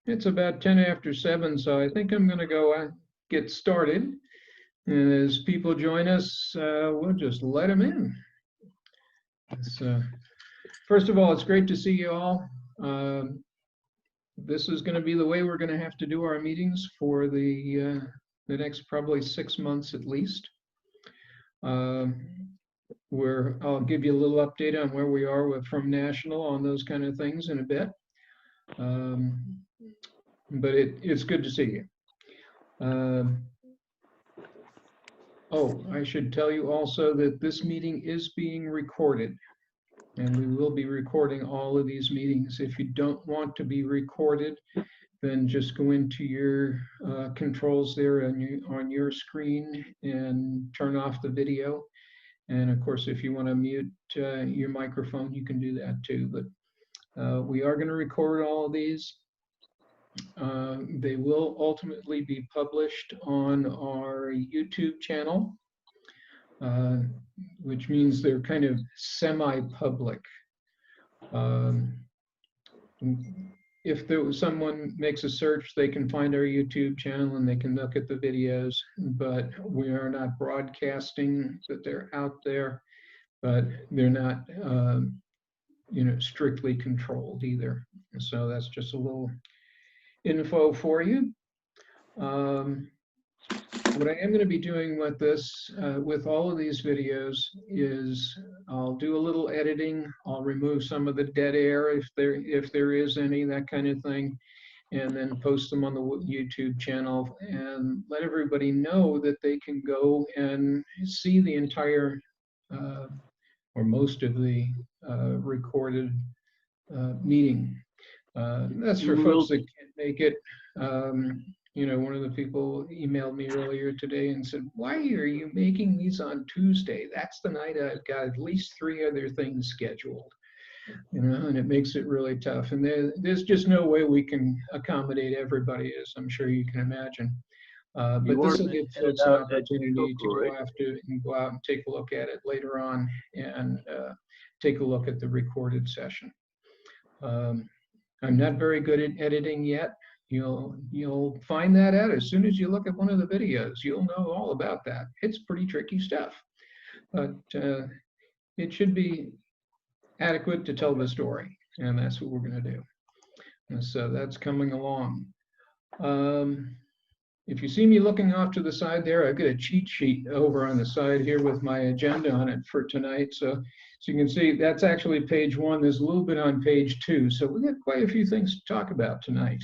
It's about 10 after 7, so I think I'm going to go get started. And as people join us, we'll just let them in. First of all, it's great to see you all. This is going to be the way we're going to have to do our meetings for the next probably 6 months at least. Where I'll give you a little update on where we are from National on those kind of things in a bit. But it's good to see you. Oh, I should tell you also that this meeting is being recorded, and we will be recording all of these meetings. If you don't want to be recorded, then just go into your controls there on your screen and turn off the video. And of course, if you want to mute your microphone, you can do that too. But we are going to record all of these. They will ultimately be published on our YouTube channel, which means they're kind of semi-public. If someone makes a search, they can find our YouTube channel and they can look at the videos, but we are not broadcasting that they're out there, but they're not strictly controlled either. So that's just a little info for you. What I am going to be doing with this, with all of these videos, is I'll do a little editing. I'll remove some of the dead air if there is any, that kind of thing, and then post them on the YouTube channel and let everybody know that they can go and see the entire or most of the recorded meeting. That's for folks that can't make it. One of the people emailed me earlier today and said, "Why are you making these on Tuesday? That's the night I've got at least 3 other things scheduled." And it makes it really tough. And there's just no way we can accommodate everybody, as I'm sure you can imagine. But this will give folks an opportunity to go out and take a look at it later on and take a look at the recorded session. I'm not very good at editing yet. You'll find that out as soon as you look at one of the videos. You'll know all about that. It's pretty tricky stuff, but it should be adequate to tell the story, and that's what we're going to do. And so that's coming along. If you see me looking off to the side there, I've got a cheat sheet over on the side here with my agenda on it for tonight. So you can see that's actually page 1. There's a little bit on page 2. So we've got quite a few things to talk about tonight.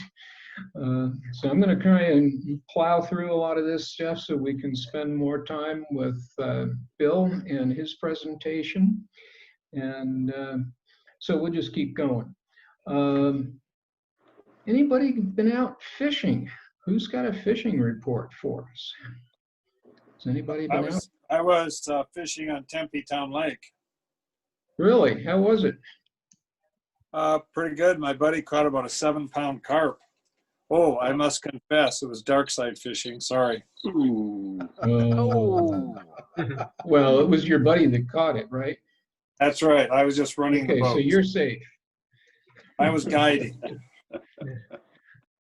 So I'm going to try and plow through a lot of this stuff so we can spend more time with Bill and his presentation. And so we'll just keep going. Anybody been out fishing? Who's got a fishing report for us? Has anybody been out? I was fishing on Tempe Town Lake. Really? How was it? Pretty good. My buddy caught about a 7-pound carp. Oh, I must confess, it was dark side fishing. Sorry. Oh. Well, it was your buddy that caught it, right? That's right. I was just running the boat. So you're safe. I was guiding.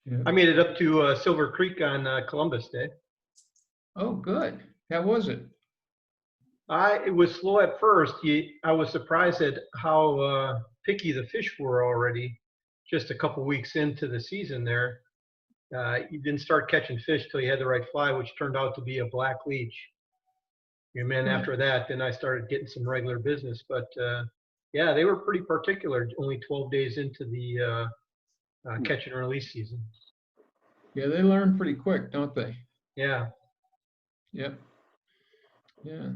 Yeah. I made it up to Silver Creek on Columbus Day. Oh, good. How was it? It was slow at first. I was surprised at how picky the fish were already. Just a couple weeks into the season there. You didn't start catching fish till you had the right fly, which turned out to be a black leech. And then after that, then I started getting some regular business. But yeah, they were pretty particular. Only 12 days into the catch and release season. Yeah, they learn pretty quick, don't they? Yeah. Yep. Yeah.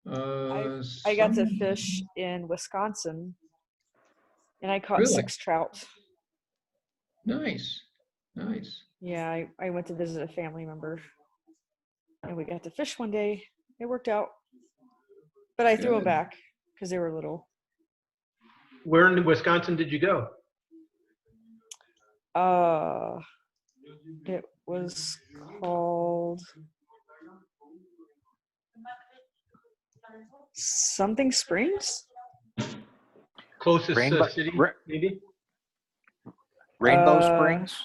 I got to fish in Wisconsin, and I caught 6 trout. Nice. Nice. Yeah, I went to visit a family member, and we got to fish one day. It worked out, but I threw them back because they were little. Where in Wisconsin did you go? It was called something Springs. Closest city, maybe? Rainbow Springs?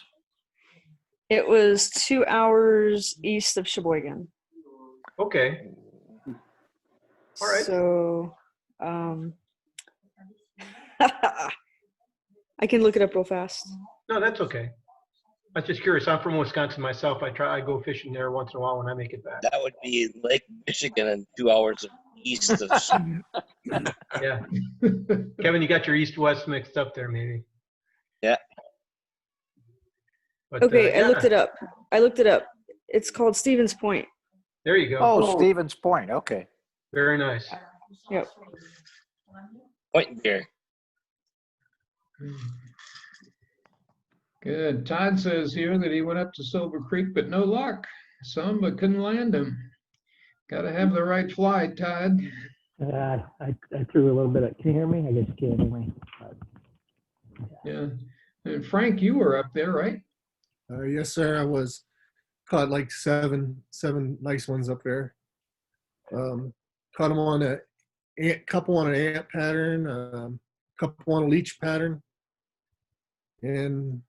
It was 2 hours east of Sheboygan. Okay. All right. So, I can look it up real fast. No, that's okay. I was just curious. I'm from Wisconsin myself. I go fishing there once in a while when I make it back. That would be Lake Michigan and 2 hours east of. Yeah. Kevin, you got your east-west mixed up there, maybe. Yeah. But, Okay, I looked yeah, it up. It's called Stevens Point. there you go. Oh, Stevens Point. Okay. Very nice. Yep. Point beer. Good. Todd says here that he went up to Silver Creek, but no luck. Some, but couldn't land them. Got to have the right fly, Todd. I threw a little bit of, can you hear me? I guess you can't hear me. Yeah. And Frank, you were up there, right? Yes, sir. I was caught like seven nice ones up there. Caught them on a couple on an ant pattern, couple on a leech pattern, and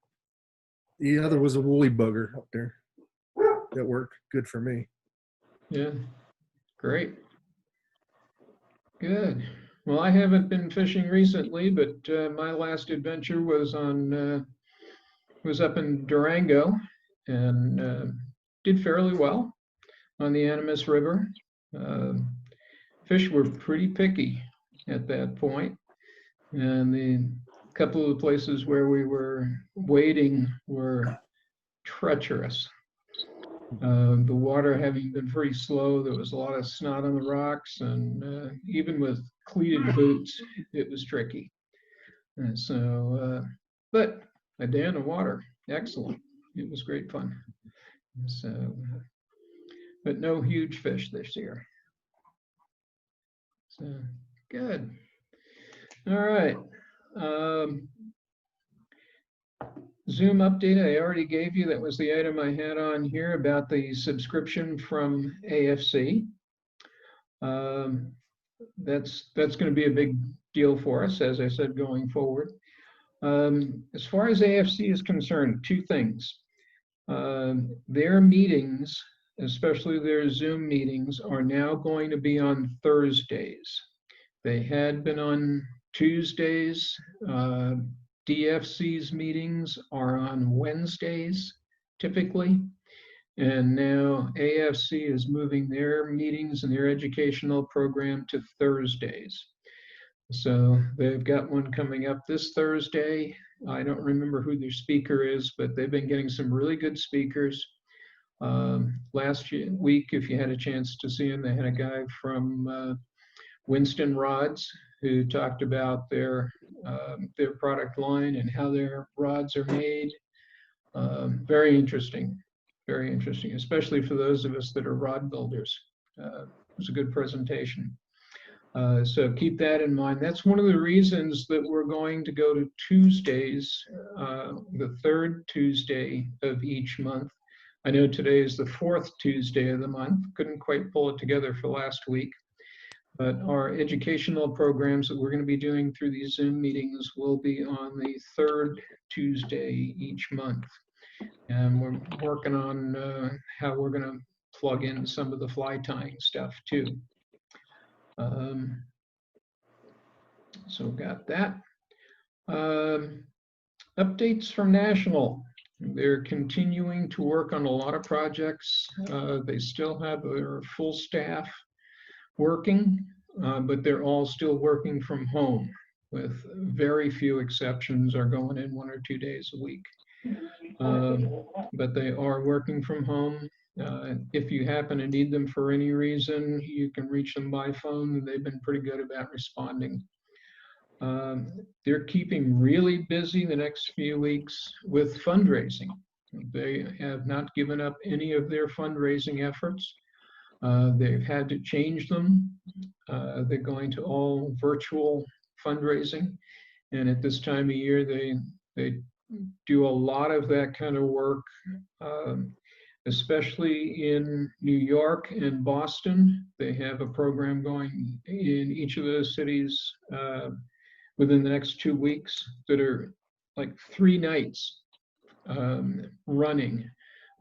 the other was a woolly bugger up there. That worked good for me. Yeah. Great. Good. Well, I haven't been fishing recently, but my last adventure was up in Durango, and did fairly well on the Animas River. Fish were pretty picky at that point, and the couple of places where we were wading were treacherous. The water having been pretty slow, there was a lot of snot on the rocks, and even with cleated boots, it was tricky. And so, but a day in the water, excellent. It was great fun. So, but no huge fish this year. So, good. All right. Zoom update I already gave you. That was the item I had on here about the subscription from AFC. That's going to be a big deal for us, as I said, going forward. As far as AFC is concerned, two things. Their meetings, especially their Zoom meetings, are now going to be on Thursdays. They had been on Tuesdays. DFC's meetings are on Wednesdays, typically. And now AFC is moving their meetings and their educational program to Thursdays. So they've got one coming up this Thursday. I don't remember who their speaker is, but they've been getting some really good speakers. Last week, if you had a chance to see them, they had a guy from Winston Rods who talked about their product line and how their rods are made. Very interesting, especially for those of us that are rod builders. It was a good presentation. So keep that in mind. That's one of the reasons that we're going to go to Tuesdays, the third Tuesday of each month. I know today is the fourth Tuesday of the month. Couldn't quite pull it together for last week. But our educational programs that we're going to be doing through these Zoom meetings will be on the third Tuesday each month. And we're working on how we're going to plug in some of the fly tying stuff too. So got that. Updates from National. They're continuing to work on a lot of projects. They still have their full staff working, but they're all still working from home, with very few exceptions are going in 1 or 2 days a week. But they are working from home. If you happen to need them for any reason, you can reach them by phone. They've been pretty good about responding. They're keeping really busy the next few weeks with fundraising. They have not given up any of their fundraising efforts. They've had to change them. They're going to all virtual fundraising. And at this time of year, they do a lot of that kind of work, especially in New York and Boston. They have a program going in each of those cities within the next 2 weeks that are like 3 nights running.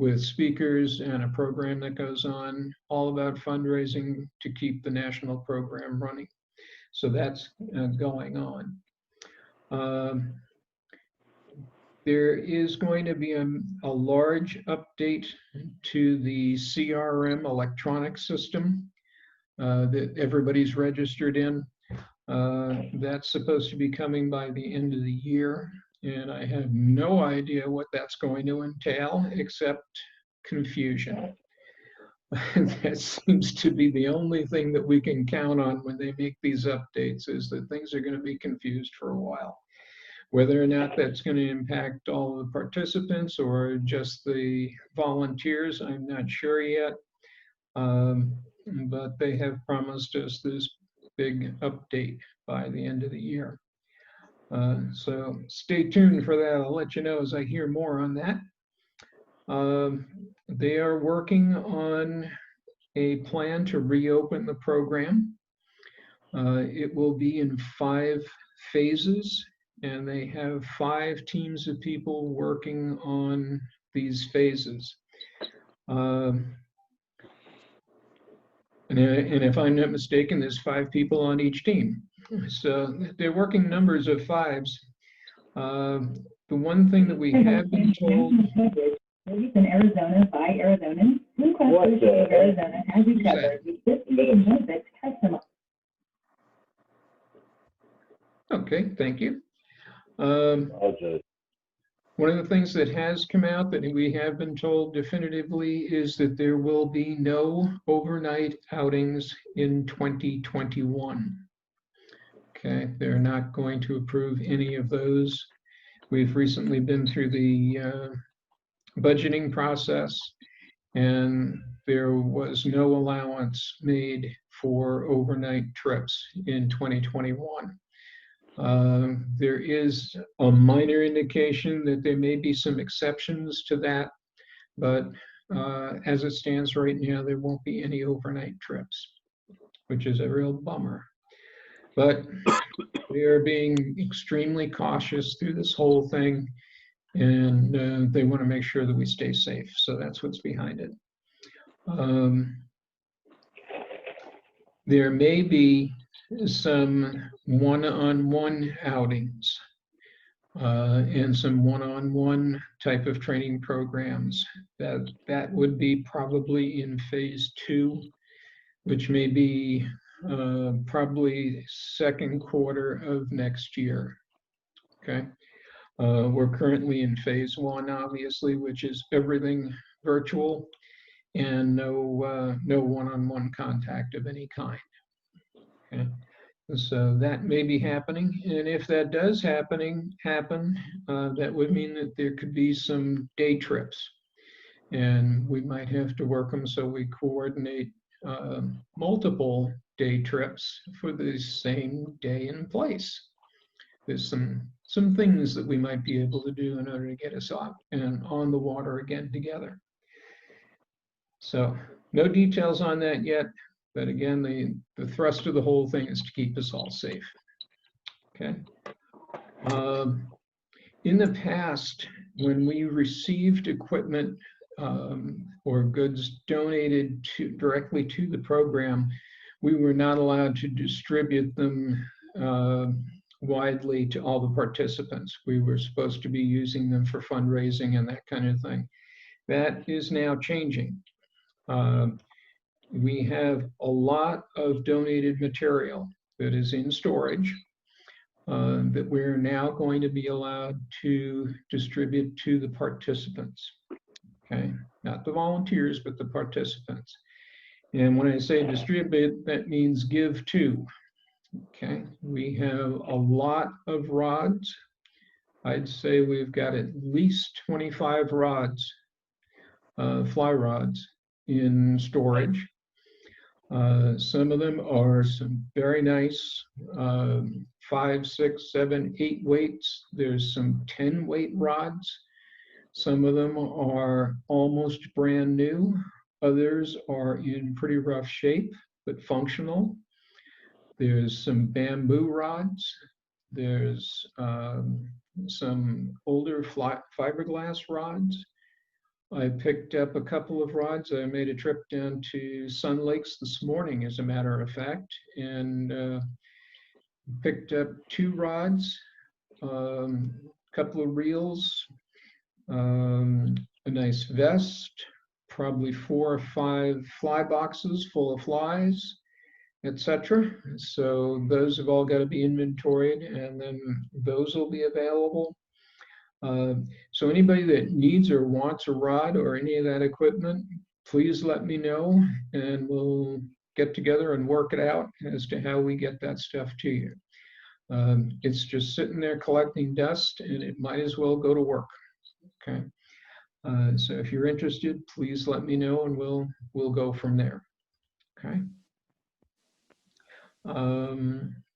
with speakers and a program that goes on all about fundraising to keep the national program running. So that's going on. There is going to be a large update to the CRM electronic system that everybody's registered in. That's supposed to be coming by the end of the year, and I have no idea what that's going to entail except confusion. That seems to be the only thing that we can count on when they make these updates, is that things are going to be confused for a while. Whether or not that's going to impact all the participants or just the volunteers, I'm not sure yet. But they have promised us this big update by the end of the year. So stay tuned for that. I'll let you know as I hear more on that. They are working on a plan to reopen the program. It will be in 5 phases, and they have 5 teams of people working on these phases. And if I'm not mistaken, there's 5 people on each team. So they're working numbers of 5s. The one thing that we have been told. Movies in Arizona by Arizonans. Blue Cross Blue Shield of Arizona has you covered with 50-day music customized. Okay, thank you. One of the things that has come out that we have been told definitively is that there will be no overnight outings in 2021. Okay, they're not going to approve any of those. We've recently been through the budgeting process, and there was no allowance made for overnight trips in 2021. There is a minor indication that there may be some exceptions to that, but as it stands right now, there won't be any overnight trips, which is a real bummer. But we are being extremely cautious through this whole thing, and they want to make sure that we stay safe. So that's what's behind it. There may be some one-on-one outings and some one-on-one type of training programs. That would be probably in phase 2, which may be probably second quarter of next year. Okay. We're currently in phase 1, obviously, which is everything virtual and no one-on-one contact of any kind. Okay. So that may be happening, and if that does happen, that would mean that there could be some day trips, and we might have to work them so we coordinate multiple day trips for the same day and place. There's some things that we might be able to do in order to get us off and on the water again together. So no details on that yet, but again, the thrust of the whole thing is to keep us all safe. Okay. In the past, when we received equipment or goods donated directly to the program, we were not allowed to distribute them widely to all the participants. We were supposed to be using them for fundraising and that kind of thing. That is now changing. We have a lot of donated material that is in storage that we're now going to be allowed to distribute to the participants. Okay, not the volunteers, but the participants. And when I say distribute, that means give to. Okay, we have a lot of rods. I'd say we've got at least 25 rods, fly rods in storage. Some of them are some very nice 5, 6, 7, 8 weights. There's some 10 weight rods. Some of them are almost brand new. Others are in pretty rough shape, but functional. There's some bamboo rods. There's some older fiberglass rods. I picked up a couple of rods. I made a trip down to Sun Lakes this morning, as a matter of fact, and picked up 2 rods, a couple of reels, a nice vest, probably 4 or 5 fly boxes full of flies, etc. So those have all got to be inventoried, and then those will be available. So anybody that needs or wants a rod or any of that equipment, please let me know, and we'll get together and work it out as to how we get that stuff to you. It's just sitting there collecting dust, and it might as well go to work. Okay. So if you're interested, please let me know, and we'll go from there. Okay.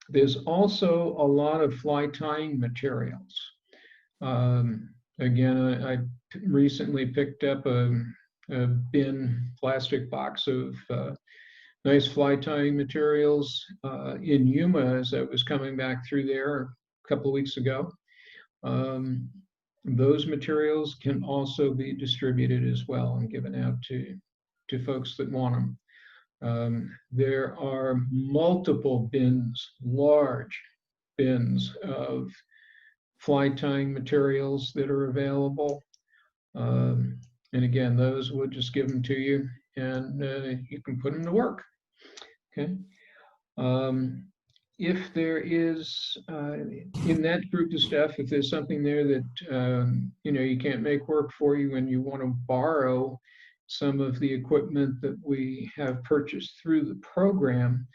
There's also a lot of fly tying materials. Again, I recently picked up a bin plastic box of nice fly tying materials in Yuma as I was coming back through there a couple of weeks ago. Those materials can also be distributed as well and given out to folks that want them. There are multiple bins, large bins of fly tying materials that are available. And again, those we'll just give them to you, and you can put them to work. Okay. If there is in that group of stuff, if there's something there that you can't make work for you and you want to borrow some of the equipment that we have purchased through the program,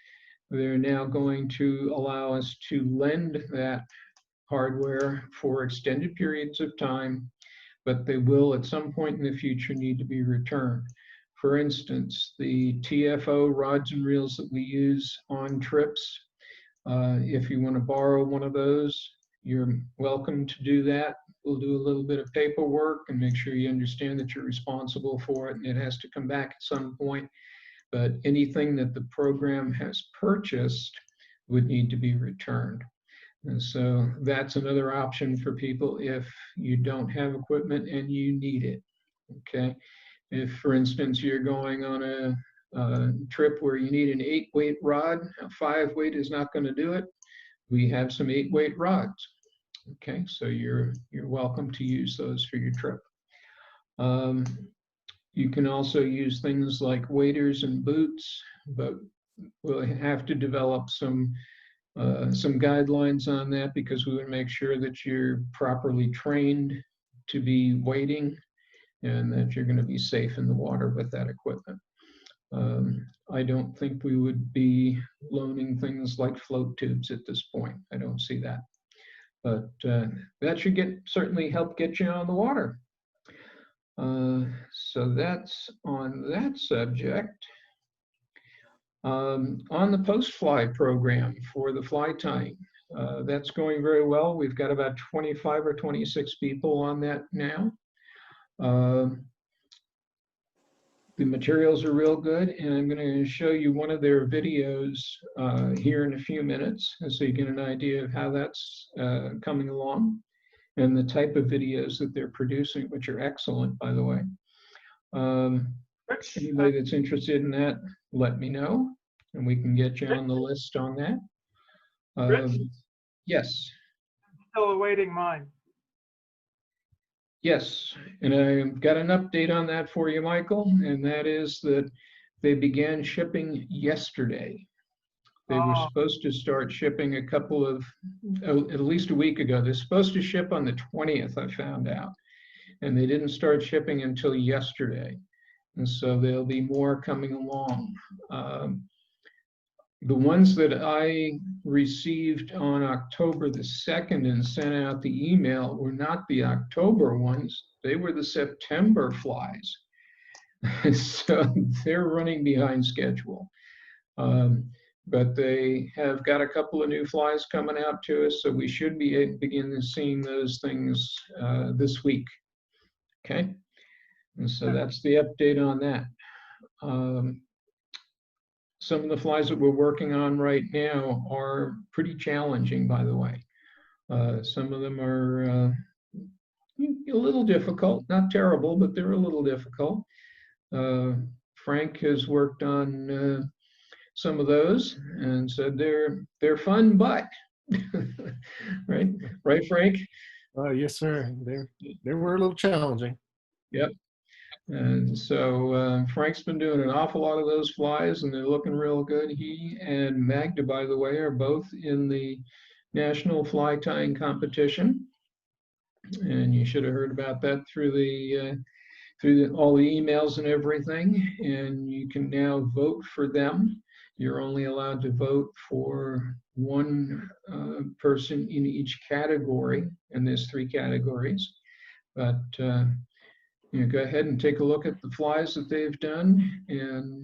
they're now going to allow us to lend that hardware for extended periods of time, but they will at some point in the future need to be returned. For instance, the TFO rods and reels that we use on trips, if you want to borrow one of those, you're welcome to do that. We'll do a little bit of paperwork and make sure you understand that you're responsible for it, and it has to come back at some point. But anything that the program has purchased would need to be returned. And so that's another option for people if you don't have equipment and you need it. Okay. If, for instance, you're going on a trip where you need an 8-weight rod, a 5-weight is not going to do it. We have some 8-weight rods. Okay, so you're welcome to use those for your trip. You can also use things like waders and boots, but we'll have to develop some guidelines on that, because we want to make sure that you're properly trained to be wading and that you're going to be safe in the water with that equipment. I don't think we would be loaning things like float tubes at this point. I don't see that. But that should certainly help get you on the water. So that's on that subject. On the post-fly program for the fly tying, that's going very well. We've got about 25 or 26 people on that now. The materials are real good, and I'm going to show you one of their videos here in a few minutes, so you get an idea of how that's coming along and the type of videos that they're producing, which are excellent, by the way. Anybody that's interested in that, let me know, and we can get you on the list on that. Yes. Still awaiting mine. Yes, and I've got an update on that for you, Michael, and that is that they began shipping yesterday. They were supposed to start shipping at least a week ago. They're supposed to ship on the 20th, I found out, and they didn't start shipping until yesterday. And so there'll be more coming along. The ones that I received on October the 2nd and sent out the email were not the October ones. They were the September flies. So they're running behind schedule. But they have got a couple of new flies coming out to us, so we should be beginning seeing those things this week. Okay, and so that's the update on that. Some of the flies that we're working on right now are pretty challenging, by the way. Some of them are a little difficult, not terrible, but they're a little difficult. Frank has worked on some of those and said they're fun, but right, Frank? Yes, sir. They were a little challenging. Yep. And so Frank's been doing an awful lot of those flies, and they're looking real good. He and Magda, by the way, are both in the national fly tying competition, and you should have heard about that through all the emails and everything. And you can now vote for them. You're only allowed to vote for one person in each category, and there's 3 categories. But go ahead and take a look at the flies that they've done and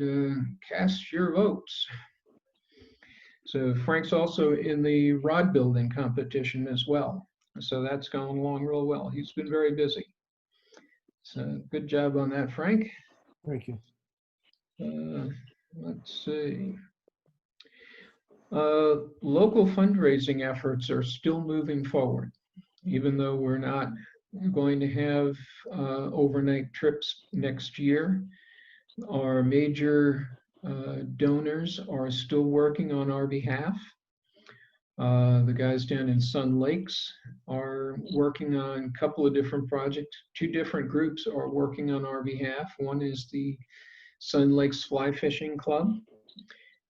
cast your votes. So Frank's also in the rod building competition as well. So that's going along real well. He's been very busy. So good job on that, Frank. Thank you. Let's see. Local fundraising efforts are still moving forward, even though we're not going to have overnight trips next year. Our major donors are still working on our behalf. The guys down in Sun Lakes are working on a couple of different projects. 2 different groups are working on our behalf. One is the Sun Lakes Fly Fishing Club,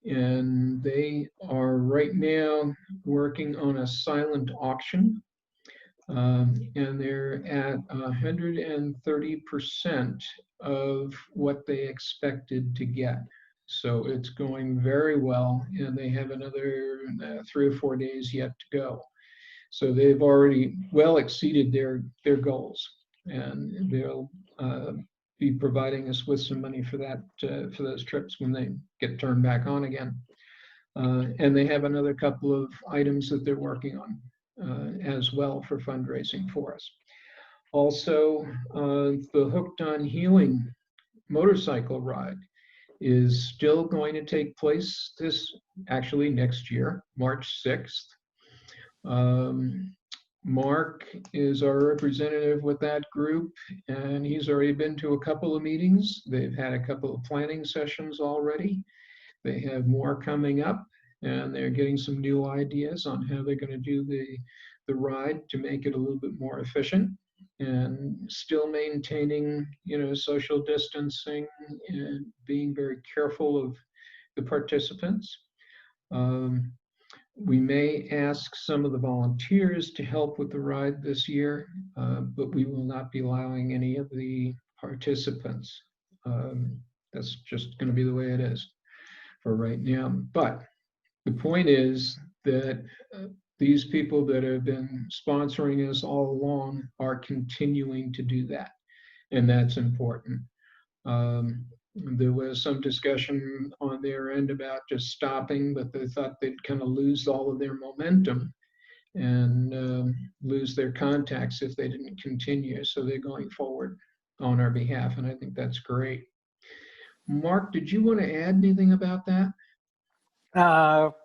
and they are right now working on a silent auction. And they're at 130% of what they expected to get. So it's going very well, and they have another 3 or 4 days yet to go. So they've already well exceeded their goals, and they'll be providing us with some money for that for those trips when they get turned back on again. And they have another couple of items that they're working on as well for fundraising for us. Also, the Hooked on Healing motorcycle ride is still going to take place next year, March 6th. Mark is our representative with that group, and he's already been to a couple of meetings. They've had a couple of planning sessions already. They have more coming up, and they're getting some new ideas on how they're going to do the ride to make it a little bit more efficient and still maintaining, social distancing and being very careful of the participants. We may ask some of the volunteers to help with the ride this year, but we will not be allowing any of the participants. That's just going to be the way it is for right now. But the point is that these people that have been sponsoring us all along are continuing to do that, and that's important. There was some discussion on their end about just stopping, but they thought they'd kind of lose all of their momentum and lose their contacts if they didn't continue. So they're going forward on our behalf, and I think that's great. Mark, did you want to add anything about that?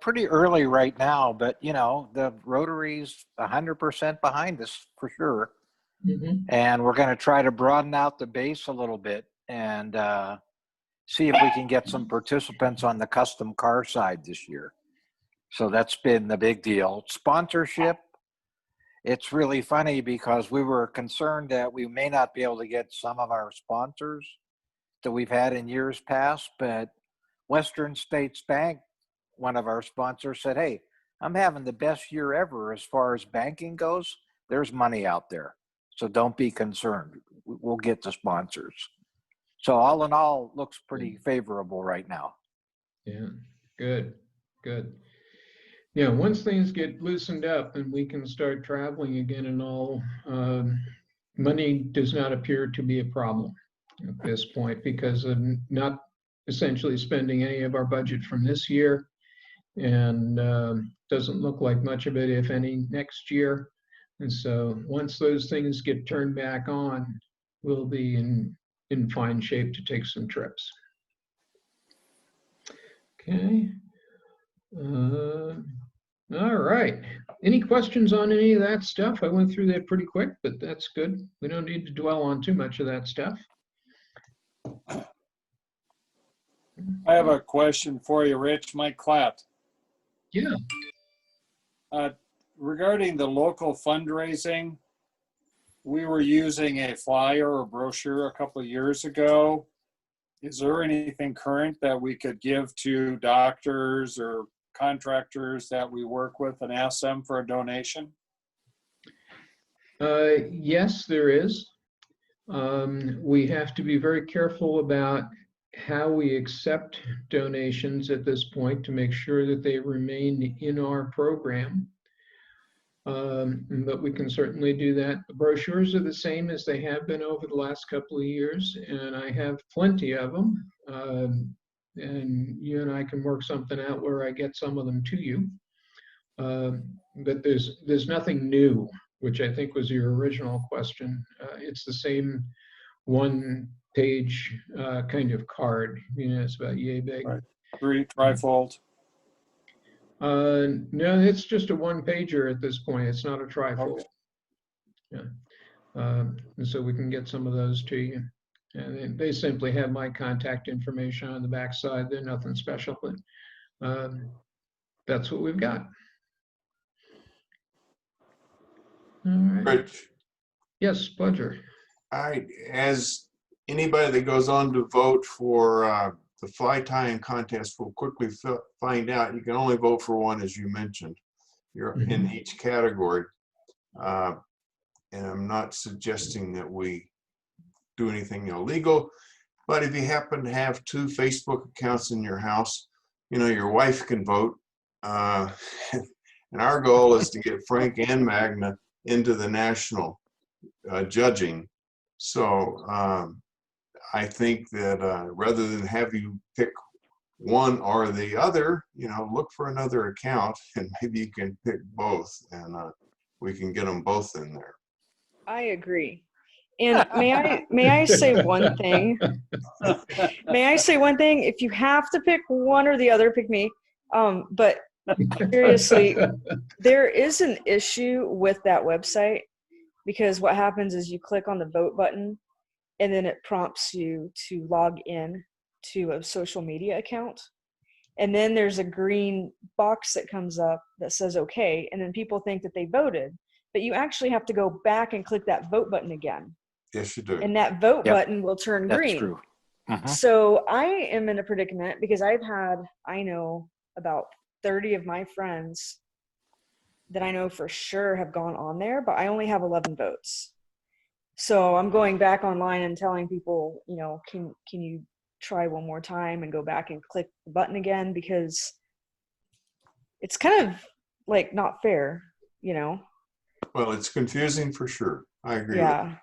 Pretty early right now, but the Rotary's 100% behind us for sure. Mm-hmm. And we're going to try to broaden out the base a little bit and see if we can get some participants on the custom car side this year. So that's been the big deal. Sponsorship, it's really funny because we were concerned that we may not be able to get some of our sponsors that we've had in years past, but Western States Bank, one of our sponsors, said, "Hey, I'm having the best year ever as far as banking goes. There's money out there. So don't be concerned. We'll get the sponsors." So all in all, looks pretty favorable right now. Yeah, good. Yeah, once things get loosened up and we can start traveling again and all, money does not appear to be a problem at this point because of not essentially spending any of our budget from this year, and doesn't look like much of it, if any, next year. And so once those things get turned back on, we'll be in fine shape to take some trips. Okay. All right. Any questions on any of that stuff? I went through that pretty quick, but that's good. We don't need to dwell on too much of that stuff. I have a question for you, Rich. Mike Klatt. Yeah. Regarding the local fundraising, we were using a flyer or brochure a couple of years ago. Is there anything current that we could give to doctors or contractors that we work with and ask them for a donation? Yes, there is. We have to be very careful about how we accept donations at this point to make sure that they remain in our program. But we can certainly do that. The brochures are the same as they have been over the last couple of years, and I have plenty of them. And you and I can work something out where I get some of them to you. But there's nothing new, which I think was your original question. It's the same one-page kind of card. You know, it's about yay big. Right. Trifold. No, it's just a one-pager at this point. It's not a trifold. Okay. Yeah. And so we can get some of those to you. And they simply have my contact information on the back side. They're nothing special, but that's what we've got. All right. Rich, Yes, pleasure. as anybody that goes on to vote for the fly tying contest will quickly find out, you can only vote for one, as you mentioned. You're in each category. And I'm not suggesting that we do anything illegal, but if you happen to have 2 Facebook accounts in your house, you know, your wife can vote. And our goal is to get Frank and Magna into the national judging. So I think that rather than have you pick one or the other, you know, look for another account and maybe you can pick both, and we can get them both in there. I agree. And may I say one thing? May I say one thing? If you have to pick one or the other, pick me. But seriously, there is an issue with that website, because what happens is you click on the vote button and then it prompts you to log in to a social media account. And then there's a green box that comes up that says okay, and then people think that they voted, but you actually have to go back and click that vote button again. Yes, you do. And that vote button will turn green. That's true. So I am in a predicament because I know about 30 of my friends that I know for sure have gone on there, but I only have 11 votes. So I'm going back online and telling people, you know, can you try one more time and go back and click the button again, because it's kind of like not fair, you know? Well, it's confusing for sure. I agree. Yeah.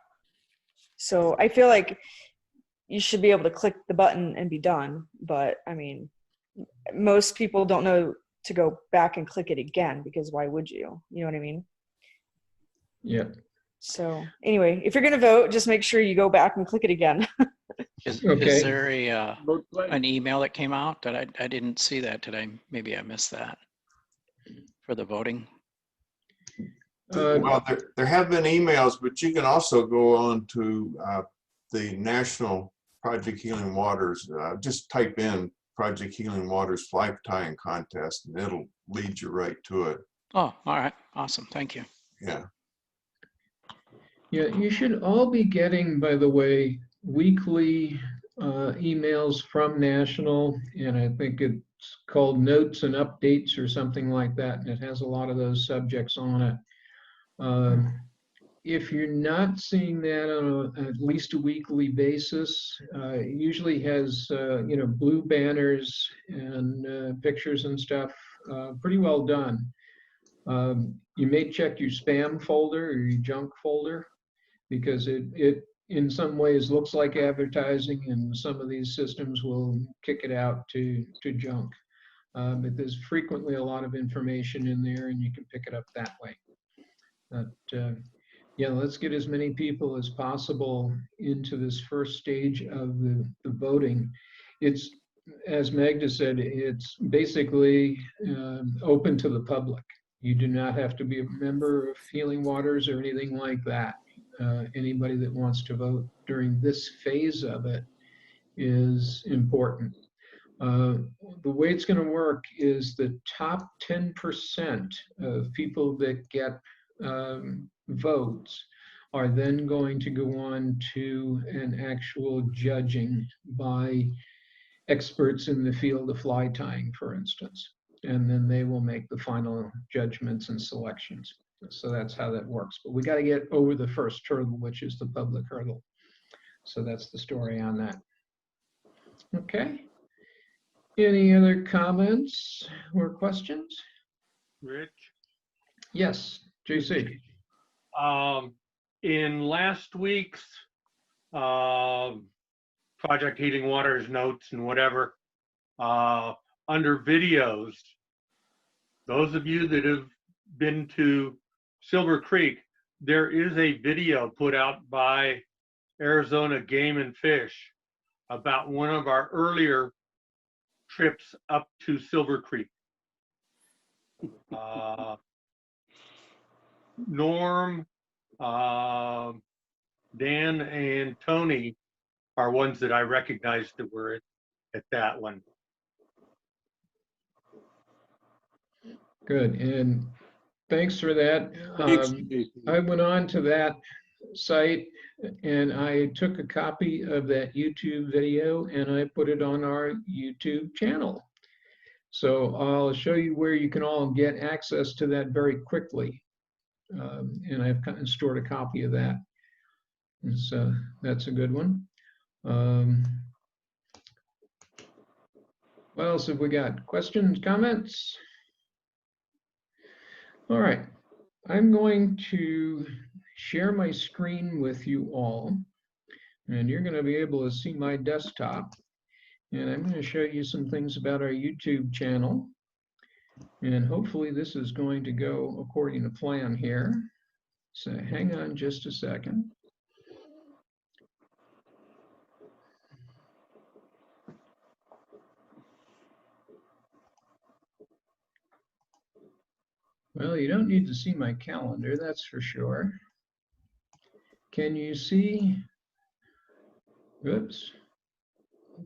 So I feel like you should be able to click the button and be done. But I mean, most people don't know to go back and click it again, because why would you? You know what I mean? Yeah. So anyway, if you're going to vote, just make sure you go back and click it again. Is Okay. there an email that came out that I didn't see that? Maybe I missed that for the voting? Well, there have been emails, but you can also go on to the National Project Healing Waters. Just type in Project Healing Waters fly tying contest, and it'll lead you right to it. Oh, all right. Awesome. Thank you. Yeah. Yeah, you should all be getting, by the way, weekly emails from National, and I think it's called Notes and Updates or something like that, and it has a lot of those subjects on it. If you're not seeing that on at least a weekly basis, it usually has you know, blue banners and pictures and stuff, pretty well done. You may check your spam folder or your junk folder, because it in some ways looks like advertising, and some of these systems will kick it out to junk. But there's frequently a lot of information in there, and you can pick it up that way. But yeah, let's get as many people as possible into this first stage of the voting. It's as Magda said, it's basically open to the public. You do not have to be a member of Healing Waters or anything like that. Anybody that wants to vote during this phase of it is important. The way it's going to work is the top 10% of people that get votes are then going to go on to an actual judging by experts in the field of fly tying, for instance. And then they will make the final judgments and selections. So that's how that works. But we got to get over the first hurdle, which is the public hurdle. So that's the story on that. Okay. Any other comments or questions? Rich? Yes, JC. In last week's Project Heating Waters notes and whatever, under videos, those of you that have been to Silver Creek, there is a video put out by Arizona Game and Fish about one of our earlier trips up to Silver Creek. Norm, Dan, and Tony are ones that I recognized that were at that one. Good, and thanks for that. I went on to that site and I took a copy of that YouTube video and I put it on our YouTube channel. So I'll show you where you can all get access to that very quickly. And I've stored a copy of that. And so that's a good one. What else have we got? Questions, comments? All right, I'm going to share my screen with you all, and you're going to be able to see my desktop. And I'm going to show you some things about our YouTube channel. And hopefully this is going to go according to plan here. So hang on just a second. Well, you don't need to see my calendar, that's for sure. Can you see? Oops,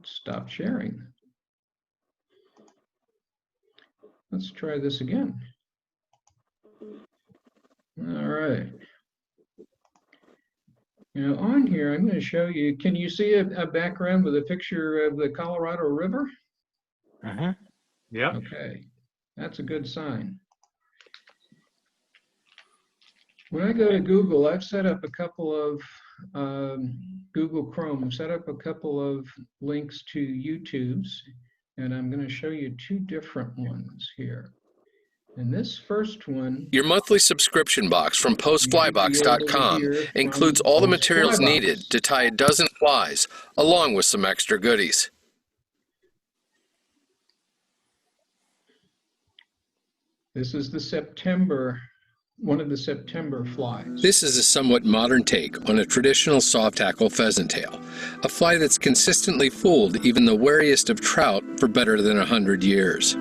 stop sharing. Let's try this again. All right. Now on here, I'm going to show you, can you see a background with a picture of the Colorado River? Uh-huh. Yeah. Okay, that's a good sign. When I go to Google, I've set up a couple of Google Chrome, set up a couple of links to YouTube's, and I'm going to show you two different ones here. And this first one, your monthly subscription box from postflybox.com includes all the materials needed to tie a dozen flies, along with some extra goodies. This is the September, one of the September flies. This is a somewhat modern take on a traditional soft tackle pheasant tail, a fly that's consistently fooled even the wariest of trout for better than 100 years.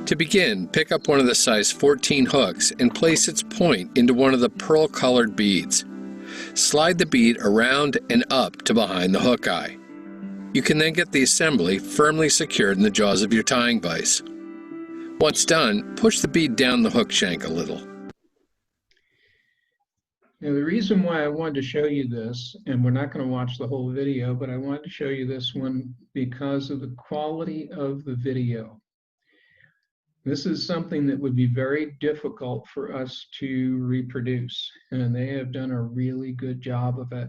To begin, pick up one of the size 14 hooks and place its point into one of the pearl-colored beads. Slide the bead around and up to behind the hook eye. You can then get the assembly firmly secured in the jaws of your tying vise. Once done, push the bead down the hook shank a little. Now, the reason why I wanted to show you this, and we're not going to watch the whole video, but I wanted to show you this one because of the quality of the video. This is something that would be very difficult for us to reproduce, and they have done a really good job of it.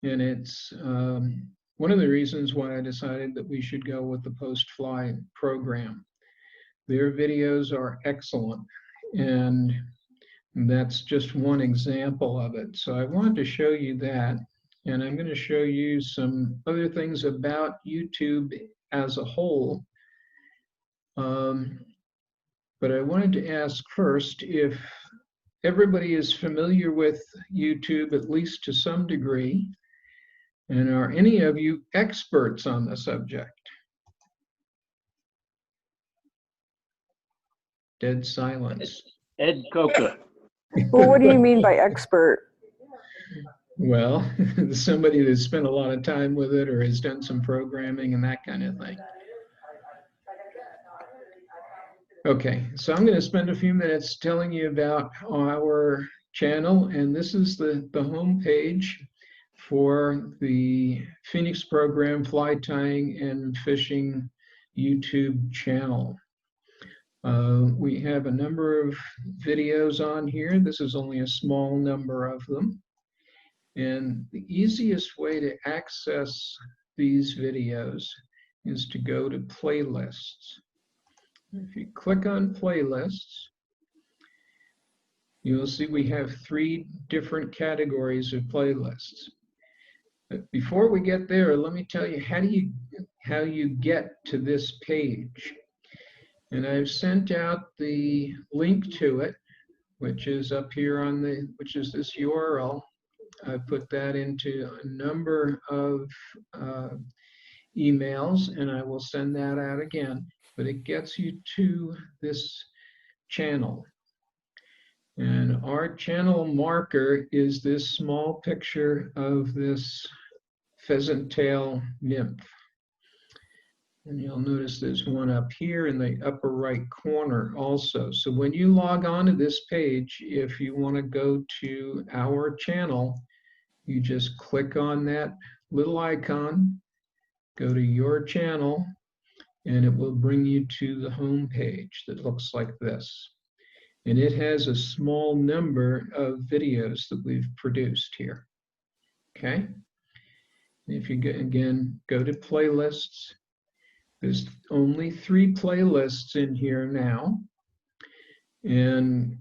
And it's one of the reasons why I decided that we should go with the post-fly program. Their videos are excellent, and that's just one example of it. So I wanted to show you that, and I'm going to show you some other things about YouTube as a whole. But I wanted to ask first if everybody is familiar with YouTube, at least to some degree, and are any of you experts on the subject? Dead silence. Ed Coca. Well, what do you mean by expert? Well, somebody that's spent a lot of time with it or has done some programming and that kind of thing. Okay, so I'm going to spend a few minutes telling you about our channel, and this is the home page for the Phoenix Program Fly Tying and Fishing YouTube channel. We have a number of videos on here. This is only a small number of them. And the easiest way to access these videos is to go to playlists. If you click on playlists, you'll see we have 3 different categories of playlists. But before we get there, let me tell you how you get to this page. And I've sent out the link to it, which is up here which is this URL. I put that into a number of emails, and I will send that out again. But it gets you to this channel. And our channel marker is this small picture of this pheasant tail nymph. And you'll notice there's one up here in the upper right corner also. So when you log on to this page, if you want to go to our channel, you just click on that little icon, go to your channel, and it will bring you to the home page that looks like this. And it has a small number of videos that we've produced here. Okay? If you again go to playlists, there's only 3 playlists in here now. And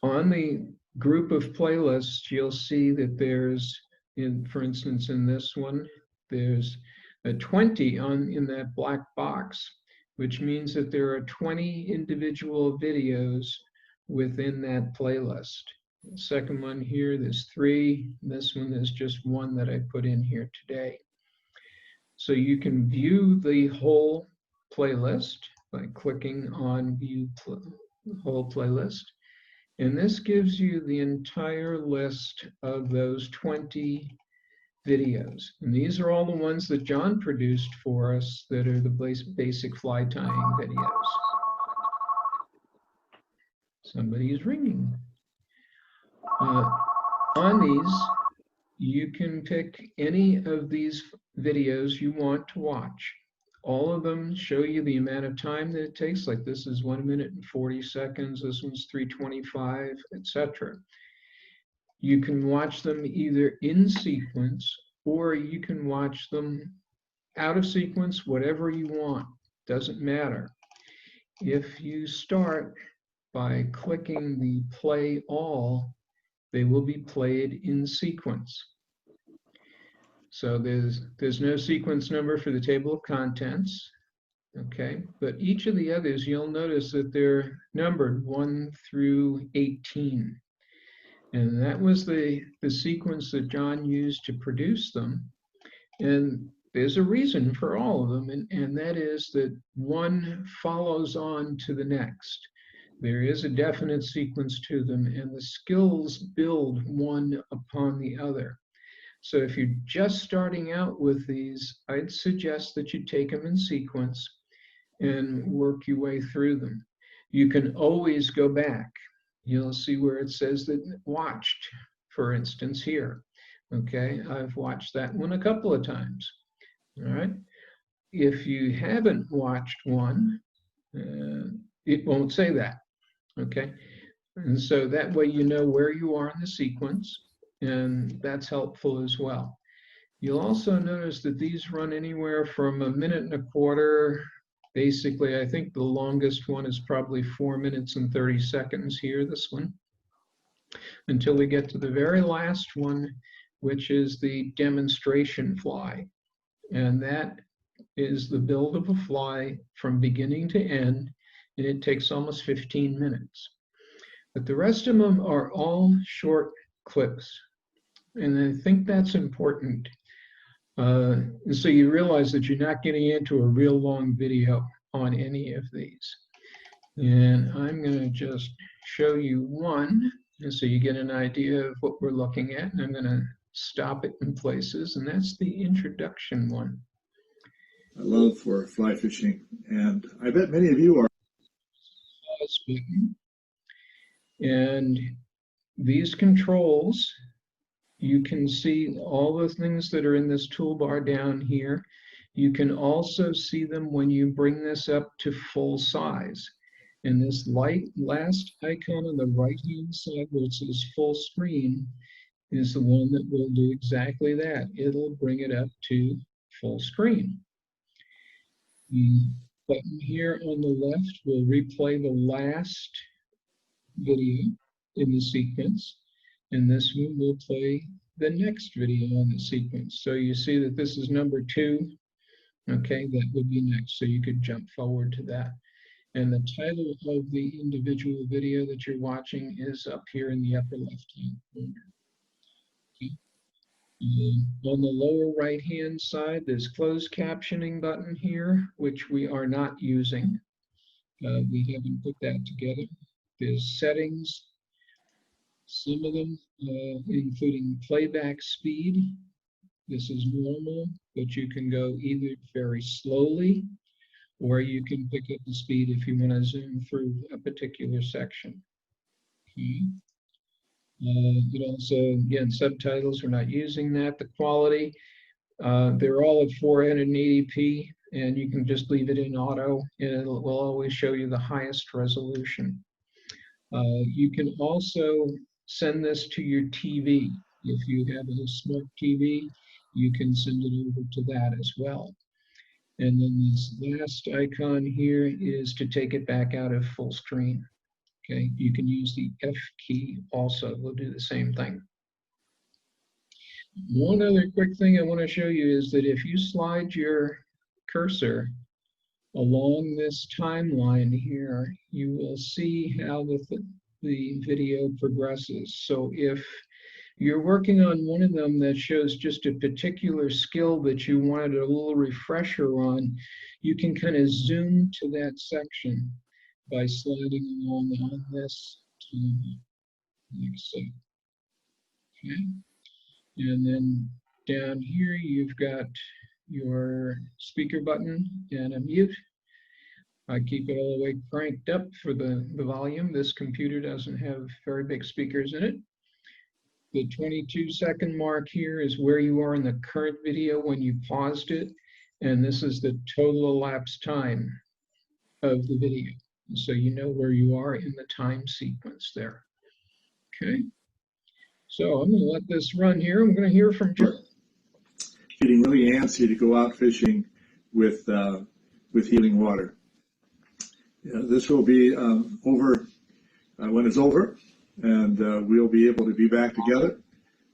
on the group of playlists, you'll see that there's, for instance, in this one, there's a 20 in that black box, which means that there are 20 individual videos within that playlist. The second one here, there's 3. This one, there's just 1 that I put in here today. So you can view the whole playlist by clicking on View Whole Playlist. And this gives you the entire list of those 20 videos. And these are all the ones that John produced for us that are the basic fly tying videos. Somebody is ringing. On these, you can pick any of these videos you want to watch. All of them show you the amount of time that it takes, like this is 1 minute and 40 seconds, this one's 3:25, etc. You can watch them either in sequence or you can watch them out of sequence, whatever you want, doesn't matter. If you start by clicking the play all, they will be played in sequence. So there's no sequence number for the table of contents, okay? But each of the others, you'll notice that they're numbered 1 through 18. And that was the sequence that John used to produce them. And there's a reason for all of them, and that is that one follows on to the next. There is a definite sequence to them, and the skills build one upon the other. So if you're just starting out with these, I'd suggest that you take them in sequence and work your way through them. You can always go back. You'll see where it says that watched, for instance, here. Okay, I've watched that one a couple of times. All right. If you haven't watched one, it won't say that. Okay. And so that way you know where you are in the sequence, and that's helpful as well. You'll also notice that these run anywhere from 1.25 minutes. Basically, I think the longest one is probably 4 minutes and 30 seconds here, this one, until we get to the very last one, which is the demonstration fly. And that is the build of a fly from beginning to end, and it takes almost 15 minutes. But the rest of them are all short clips, and I think that's important. And so you realize that you're not getting into a real long video on any of these. And I'm going to just show you one, and so you get an idea of what we're looking at. And I'm going to stop it in places, and that's the introduction one. I love for fly fishing, and I bet many of you are. And these controls, you can see all the things that are in this toolbar down here. You can also see them when you bring this up to full size. And this last icon on the right-hand side where it says full screen is the one that will do exactly that. It'll bring it up to full screen. The button here on the left will replay the last video in the sequence, and this one will play the next video on the sequence. So you see that this is number 2. Okay, that would be next. So you could jump forward to that. And the title of the individual video that you're watching is up here in the upper left-hand corner. Okay. On the lower right-hand side, there's closed captioning button here, which we are not using. We haven't put that together. There's settings, some of them including playback speed. This is normal, but you can go either very slowly or you can pick up the speed if you want to zoom through a particular section. Okay. It also, again, subtitles, we're not using that. The quality, they're all at 480p, and you can just leave it in auto, and it will always show you the highest resolution. You can also send this to your TV. If you have a smart TV, you can send it over to that as well. And then this last icon here is to take it back out of full screen. Okay, you can use the F key also. We'll do the same thing. One other quick thing I want to show you is that if you slide your cursor along this timeline here, you will see how the video progresses. So if you're working on one of them that shows just a particular skill that you wanted a little refresher on, you can kind of zoom to that section by sliding along on this timeline, like so. Okay. And then down here, you've got your speaker button and a mute. I keep it all the way cranked up for the volume. This computer doesn't have very big speakers in it. The 22-second mark here is where you are in the current video when you paused it. And this is the total elapsed time of the video. So you know where you are in the time sequence there. Okay. So I'm going to let this run here. I'm going to hear from Joe. Getting really antsy to go out fishing with healing water. This will be over when it's over, and we'll be able to be back together,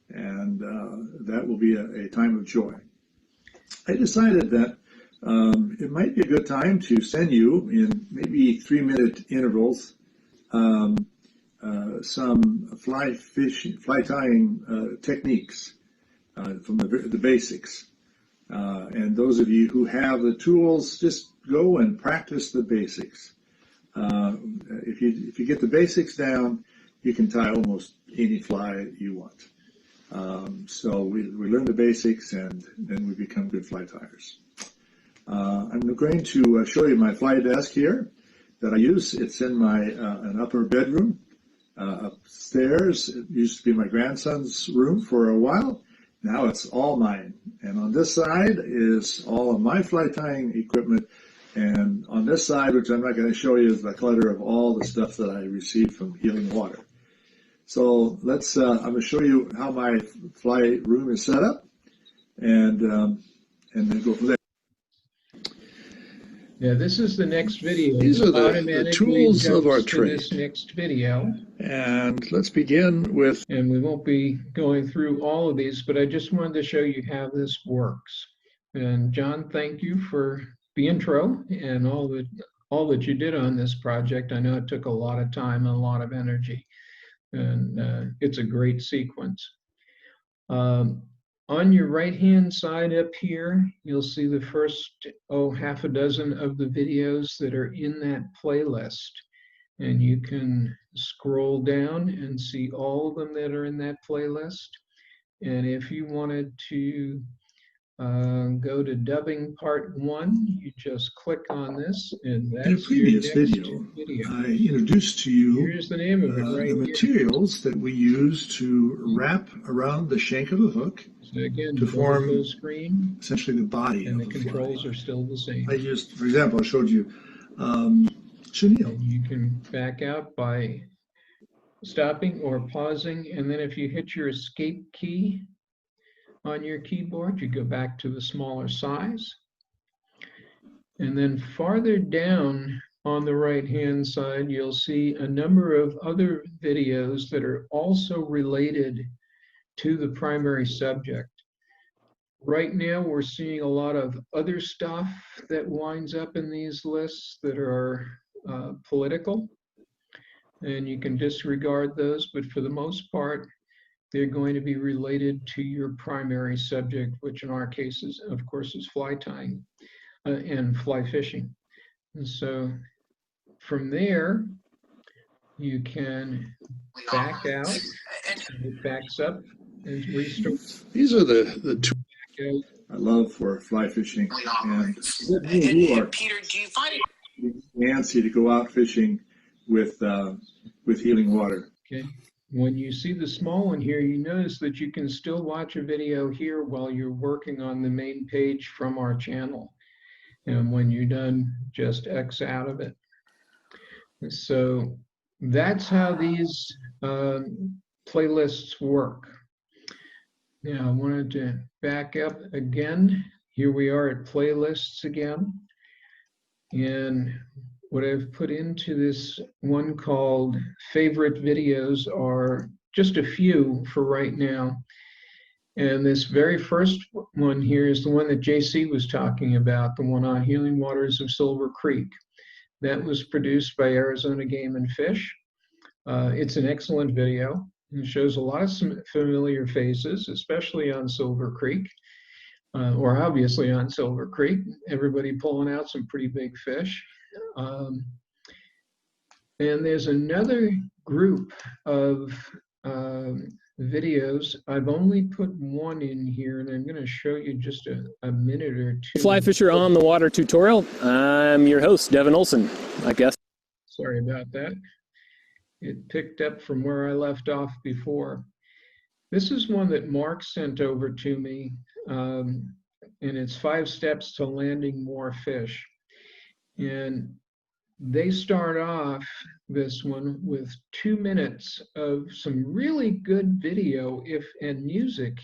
and that will be a time of joy. I decided that it might be a good time to send you in maybe 3-minute intervals some fly tying techniques from the basics. And those of you who have the tools, just go and practice the basics. If you get the basics down, you can tie almost any fly you want. So we learn the basics, and then we become good fly tiers. I'm going to show you my fly desk here that I use. It's in my an upper bedroom upstairs. It used to be my grandson's room for a while. Now it's all mine. And on this side is all of my fly tying equipment. And on this side, which I'm not going to show you, is the clutter of all the stuff that I received from Healing Water. So let's, I'm going to show you how my fly room is set up, and then go from there. Yeah, this is the next video. These are the tools of our trade. This next video. And let's begin with... And we won't be going through all of these, but I just wanted to show you how this works. And John, thank you for the intro and all that you did on this project. I know it took a lot of time and a lot of energy, and it's a great sequence. On your right-hand side up here, you'll see the first, half a dozen of the videos that are in that playlist. and you can scroll down and see all of them that are in that playlist. And if you wanted to go to dubbing part 1, you just click on this, and that's in a previous your next video, I introduced to you Here's the name of it right the materials that we use to wrap around the shank of the hook So again, to form full screen, essentially the body and of the the fly. controls are still the same. I used, for example, I showed you chenille. And you can back out by stopping or pausing, and then if you hit your escape key on your keyboard, you go back to the smaller size. And then farther down on the right-hand side, you'll see a number of other videos that are also related to the primary subject. Right now, we're seeing a lot of other stuff that winds up in these lists that are political, and you can disregard those, but for the most part, they're going to be related to your primary subject, which in our case is, of course, is fly tying and fly fishing. And so from there, you can back out, and it backs up and restarts. These are the two I love for fly fishing. And Peter, do you find it Nancy to go out fishing with healing water? Okay. When you see the small one here, you notice that you can still watch a video here while you're working on the main page from our channel. And when you're done, just X out of it. So that's how these playlists work. Now I wanted to back up again. Here we are at playlists again. And what I've put into this one called favorite videos are just a few for right now. And this very first one here is the one that JC was talking about, the one on healing waters of Silver Creek. That was produced by Arizona Game and Fish. It's an excellent video. It shows a lot of some familiar faces, especially on Silver Creek, or obviously on Silver Creek. Everybody pulling out some pretty big fish. And there's another group of videos. I've only put one in here, and I'm going to show you just a minute or two. Fly Fisher on the Water tutorial. I'm your host, Devin Olson, I guess. Sorry about that. It picked up from where I left off before. This is one that Mark sent over to me, and it's 5 steps to landing more fish. And they start off this one with 2 minutes of some really good video and music.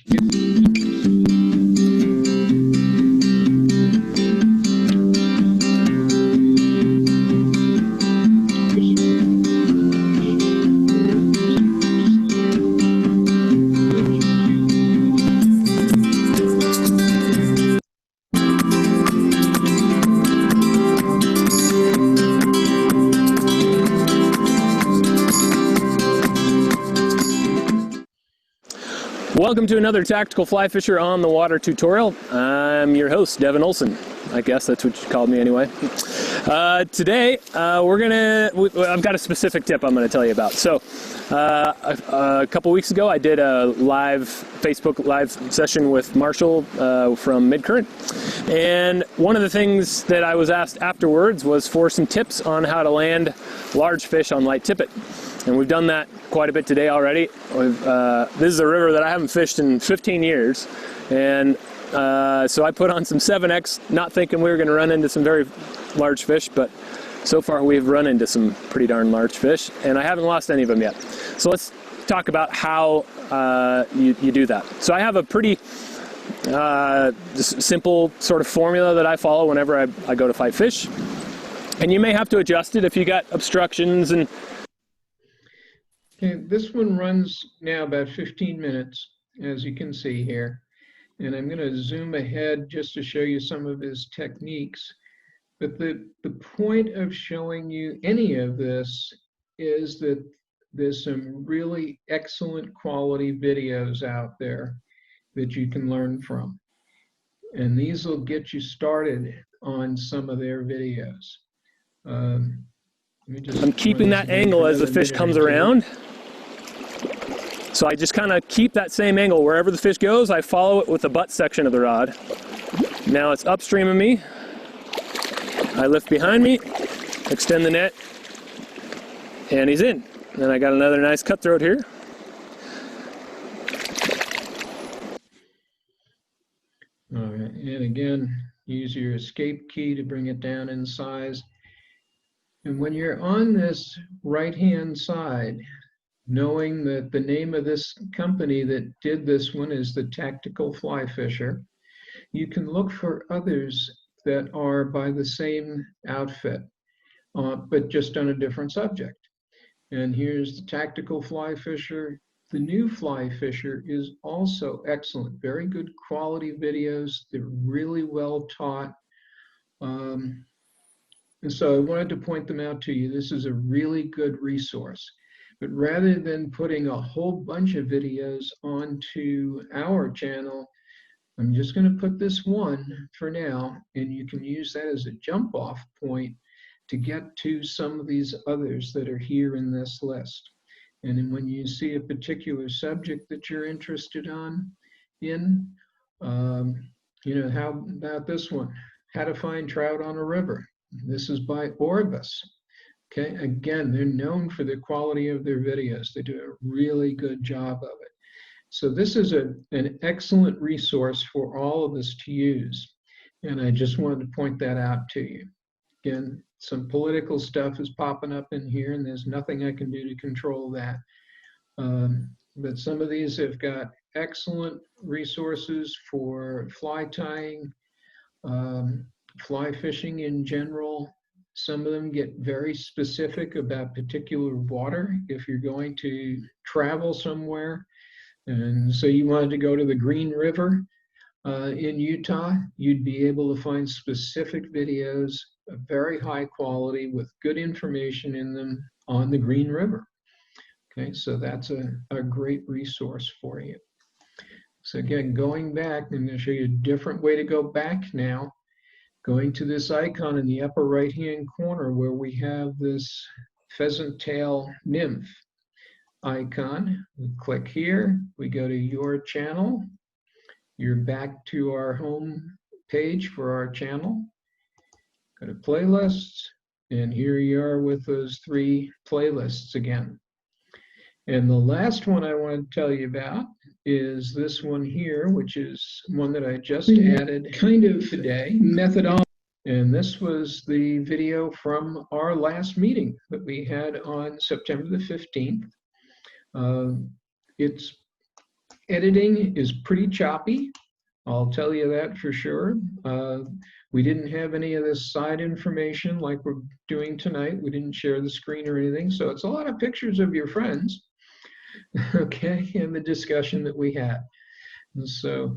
Welcome to another Tactical Fly Fisher on the Water tutorial. I'm your host, Devin Olson. I guess that's what you called me anyway. Today, I've got a specific tip I'm gonna tell you about. So, a couple weeks ago, I did a Facebook live session with Marshall from Midcurrent. And one of the things that I was asked afterwards was for some tips on how to land large fish on light tippet. And we've done that quite a bit today already. This is a river that I haven't fished in 15 years. And so I put on some 7X, not thinking we were going to run into some very large fish, but so far we've run into some pretty darn large fish, and I haven't lost any of them yet. So let's talk about how you do that. So I have a pretty simple sort of formula that I follow whenever I go to fight fish. And you may have to adjust it if you got obstructions and... Okay, this one runs now about 15 minutes, as you can see here. And I'm going to zoom ahead just to show you some of his techniques. But the point of showing you any of this is that there's some really excellent quality videos out there that you can learn from. And these will get you started on some of their videos. I'm keeping that angle as the fish comes around. So I just kind of keep that same angle. Wherever the fish goes, I follow it with the butt section of the rod. Now it's upstream of me. I lift behind me, extend the net, and he's in. And I got another nice cutthroat here. All right, and again, use your escape key to bring it down in size. And when you're on this right-hand side, knowing that the name of this company that did this one is the Tactical Fly Fisher, you can look for others that are by the same outfit, but just on a different subject. And here's the Tactical Fly Fisher. The new Fly Fisher is also excellent, very good quality videos. They're really well taught. And so I wanted to point them out to you. This is a really good resource. But rather than putting a whole bunch of videos onto our channel, I'm just going to put this one for now, and you can use that as a jump off point to get to some of these others that are here in this list. And then when you see a particular subject that you're interested in, you know, how about this one? How to find trout on a river. This is by Orbis. Okay, again, they're known for the quality of their videos. They do a really good job of it. So this is an excellent resource for all of us to use. And I just wanted to point that out to you. Again, some political stuff is popping up in here, and there's nothing I can do to control that. But some of these have got excellent resources for fly tying, fly fishing in general. Some of them get very specific about particular water. If you're going to travel somewhere, and so you wanted to go to the Green River in Utah, you'd be able to find specific videos of very high quality with good information in them on the Green River. Okay, so that's a great resource for you. So again, going back, I'm going to show you a different way to go back now. Going to this icon in the upper right-hand corner where we have this pheasant tail nymph icon. We click here, we go to your channel. You're back to our home page for our channel. Go to playlists, and here you are with those 3 playlists again. And the last one I want to tell you about is this one here, which is one that I just added kind of today, methodology. And this was the video from our last meeting that we had on September the 15th. Its editing is pretty choppy. I'll tell you that for sure. We didn't have any of this side information like we're doing tonight. We didn't share the screen or anything. So it's a lot of pictures of your friends, okay, and the discussion that we had. And so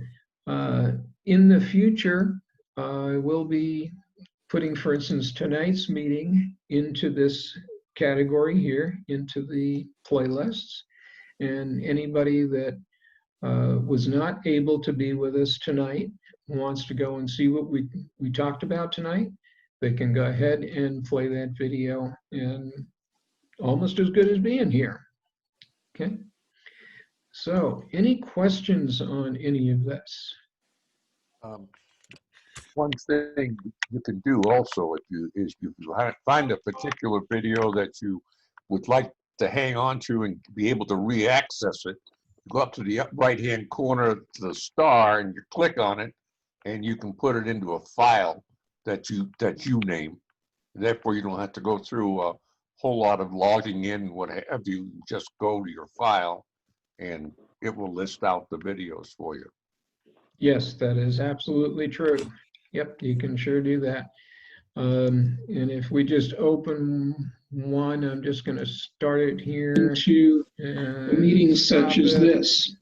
in the future, I will be putting, for instance, tonight's meeting into this category here, into the playlists. And anybody that was not able to be with us tonight, wants to go and see what we talked about tonight, they can go ahead and play that video, and almost as good as being here. Okay. So any questions on any of this? One thing you can do also if you find a particular video that you would like to hang on to and be able to re-access it, you go up to the right-hand corner to the star and you click on it, and you can put it into a file that you name. Therefore, you don't have to go through a whole lot of logging in, what have you. Just go to your file, and it will list out the videos for you. Yes, that is absolutely true. Yep, you can sure do that. And if we just open one, I'm just going to start it here. To meetings such as this.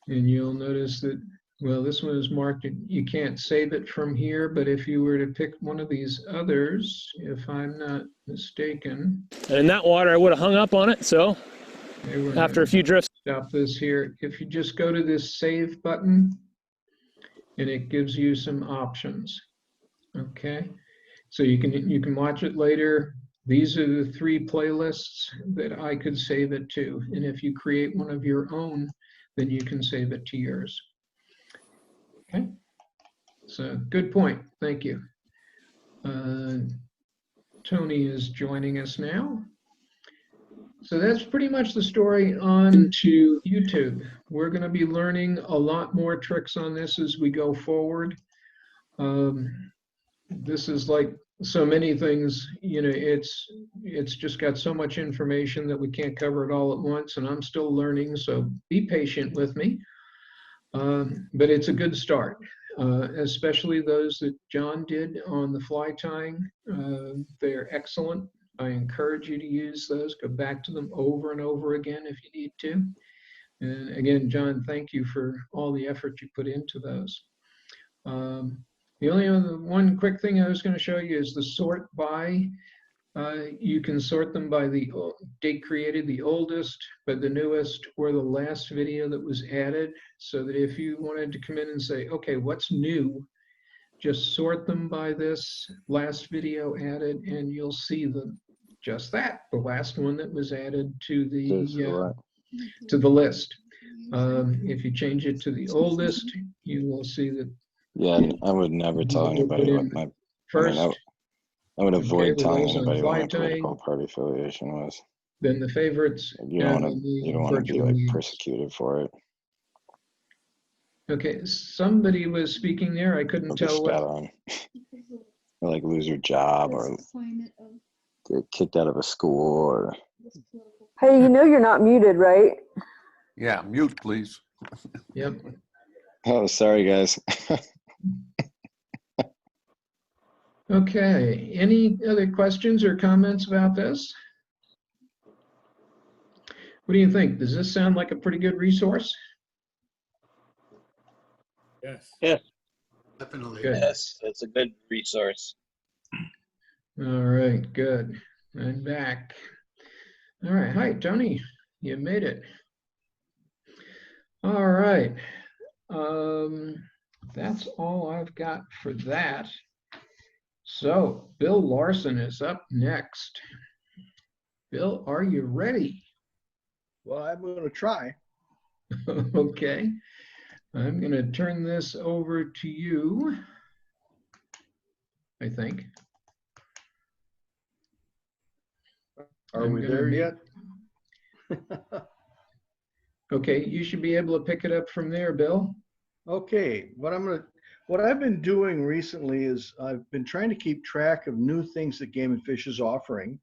And you'll notice that, well, this one is marked, you can't save it from here, but if you were to pick one of these others, if I'm not mistaken. And in that water, I would have hung up on it, so after a few drifts. Stop this here. If you just go to this save button, and it gives you some options. Okay, so you can watch it later. these are the 3 playlists that I could save it to. And if you create one of your own, then you can save it to yours. Okay, so good point. Thank you. Tony is joining us now. So that's pretty much the story on to YouTube. We're going to be learning a lot more tricks on this as we go forward. This is like so many things, you know, it's just got so much information that we can't cover it all at once, and I'm still learning, so be patient with me. But it's a good start, especially those that John did on the fly tying. They're excellent. I encourage you to use those. Go back to them over and over again if you need to. And again, John, thank you for all the effort you put into those. The only other one quick thing I was going to show you is the sort by. You can sort them by the date created, the oldest, but the newest, or the last video that was added, so that if you wanted to come in and say, okay, what's new, just sort them by this last video added, and you'll see just that, the last one that was added to the list. If you change it to the oldest, you will see that. Yeah, I would never tell anybody what my first. I would avoid telling those on anybody what fly my tying, political party affiliation was. then the favorites, You don't and want then to. You the don't want to be virtual like leads. persecuted for it. Okay, somebody was speaking there. I couldn't Or be tell spat what. on, or like lose your job, or get kicked out of a school, or Hey, you know you're not muted, right? Yeah, mute, please. Yep. oh, sorry guys. Okay, any other questions or comments about this? What do you think? Does this sound like a pretty good resource? Yes. Yes. Definitely. Good. Yes, it's a good resource. All right, good. I'm back. All right, hi, Tony. You made it. All right. That's all I've got for that. So Bill Larson is up next. Bill, are you ready? Well, I'm going to try. Okay. I'm going to turn this over to you, I think. Are we there yet? Okay, you should be able to pick it up from there, Bill. Okay, what I've been doing recently is I've been trying to keep track of new things that Game and Fish is offering.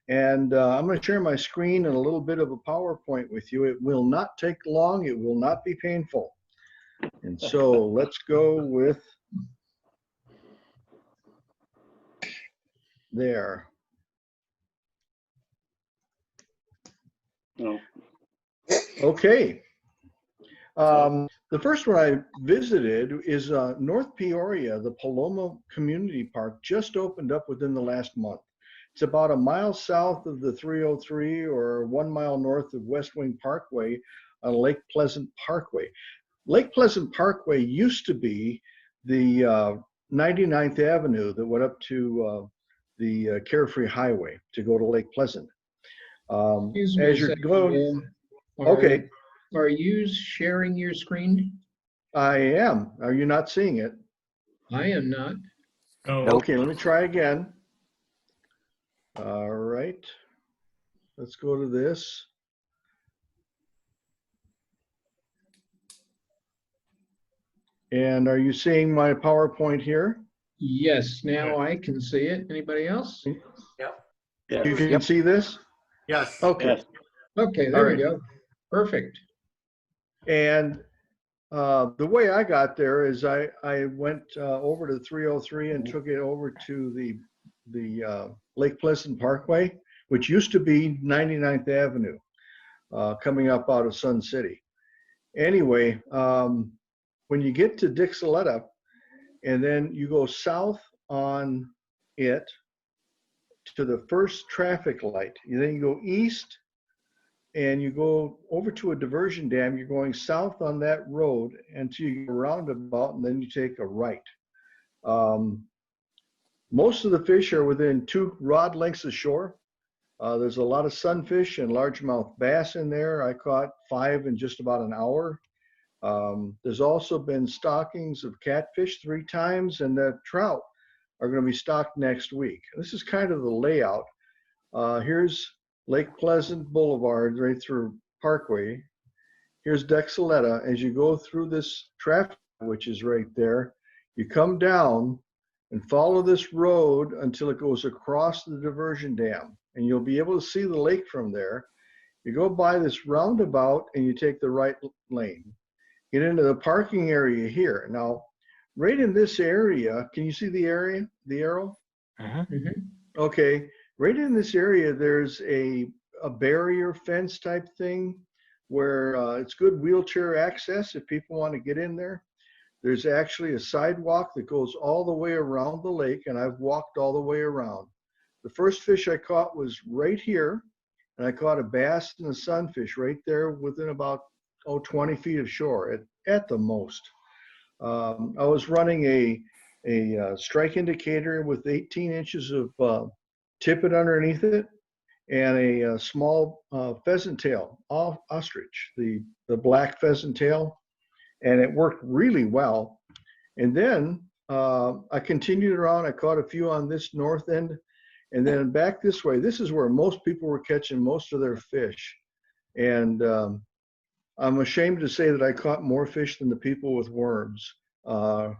And I'm going to share my screen and a little bit of a PowerPoint with you. It will not take long. It will not be painful. And so let's go with there. No. Okay. The first one I visited is North Peoria. The Paloma Community Park just opened up within the last month. It's about a mile south of the 303 or 1 mile north of West Wing Parkway on Lake Pleasant Parkway. Lake Pleasant Parkway used to be the 99th Avenue that went up to the Carefree Highway to go to Lake Pleasant. Excuse me As a you're second, going, Bill. okay. Are you sharing your screen? I am. Are you not seeing it? I am not. Okay, let me try again. All right. Let's go to this. And are you seeing my PowerPoint here? Yes, now I can see it. Anybody else? Yep. You can see this? Yes. Okay. Yes. Okay, All there right. we go. Perfect. And the way I got there is I went over to 303 and took it over to the Lake Pleasant Parkway, which used to be 99th Avenue, coming up out of Sun City. Anyway, when you get to Dixoletta and then you go south on it to the first traffic light, and then you go east and you go over to a diversion dam, you're going south on that road until you go roundabout, and then you take a right. Most of the fish are within 2 rod lengths of shore. There's a lot of sunfish and largemouth bass in there. I caught 5 in just about an hour. There's also been stockings of catfish 3 times, and the trout are going to be stocked next week. This is kind of the layout. Here's Lake Pleasant Boulevard right through Parkway. Here's Dexaletta. As you go through this traffic, which is right there, you come down and follow this road until it goes across the diversion dam, and you'll be able to see the lake from there. You go by this roundabout and you take the right lane. Get into the parking area here. Now, right in this area, can you see the area, the arrow? Okay, right in this area, there's a barrier fence type thing where it's good wheelchair access if people want to get in there. There's actually a sidewalk that goes all the way around the lake, and I've walked all the way around. The first fish I caught was right here, and I caught a bass and a sunfish right there within about 20 feet of shore at the most. I was running a strike indicator with 18 inches of tippet underneath it, and a small pheasant tail ostrich, the black pheasant tail, and it worked really well. And then I continued around. I caught a few on this north end, and then back this way. This is where most people were catching most of their fish. And I'm ashamed to say that I caught more fish than the people with worms. No,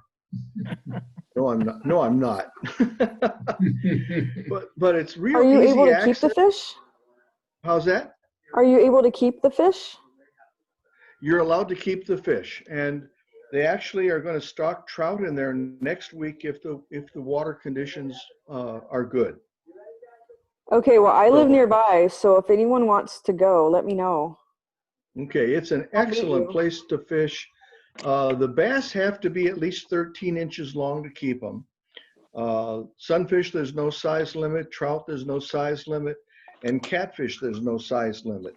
I'm not. No, I'm not. but it's real. Are you easy able to access. keep the fish? How's that? Are you able to keep the fish? You're allowed to keep the fish, and they actually are going to stock trout in there next week if the water conditions are good. Okay, well, I live nearby, so if anyone wants to go, let me know. Okay, it's an excellent place to fish. The bass have to be at least 13 inches long to keep them. Sunfish, there's no size limit. Trout, there's no size limit. And catfish, there's no size limit.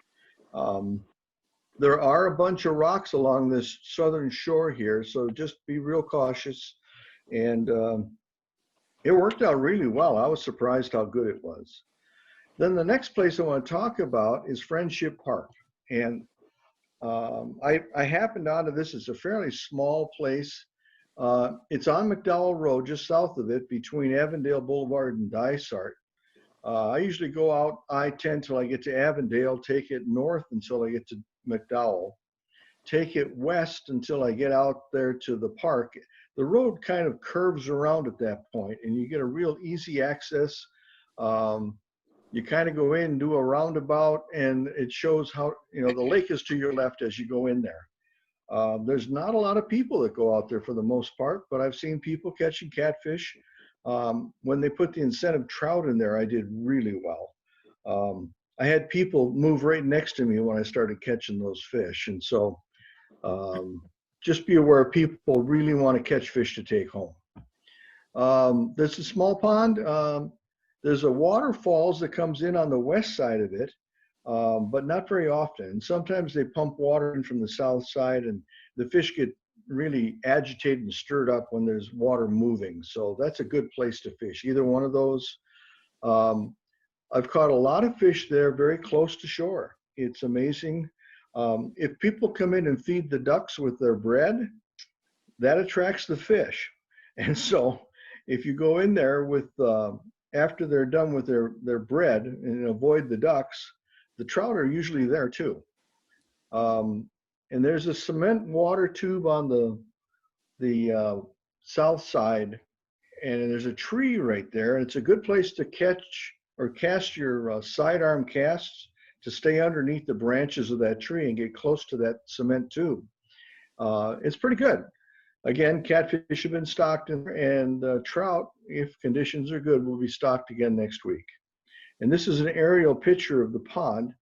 There are a bunch of rocks along this southern shore here, so just be real cautious. And it worked out really well. I was surprised how good it was. Then the next place I want to talk about is Friendship Park. And I happened onto this. It's a fairly small place. It's on McDowell Road, just south of it, between Avondale Boulevard and Dysart. I usually go out I-10 till I get to Avondale, take it north until I get to McDowell, take it west until I get out there to the park. The road kind of curves around at that point, and you get a real easy access. You kind of go in, do a roundabout, and it shows how, the lake is to your left as you go in there. There's not a lot of people that go out there for the most part, but I've seen people catching catfish. When they put the incentive trout in there, I did really well. I had people move right next to me when I started catching those fish. And so just be aware people really want to catch fish to take home. There's a small pond. There's a waterfalls that comes in on the west side of it, but not very often. And sometimes they pump water in from the south side, and the fish get really agitated and stirred up when there's water moving. So that's a good place to fish, either one of those. I've caught a lot of fish there very close to shore. It's amazing. If people come in and feed the ducks with their bread, that attracts the fish. And so if you go in there with, after they're done with their bread and avoid the ducks, the trout are usually there too. And there's a cement water tube on the south side, and there's a tree right there. It's a good place to catch or cast your sidearm casts to stay underneath the branches of that tree and get close to that cement tube. It's pretty good. Again, catfish have been stocked, and trout, if conditions are good, will be stocked again next week. And this is an aerial picture of the pond.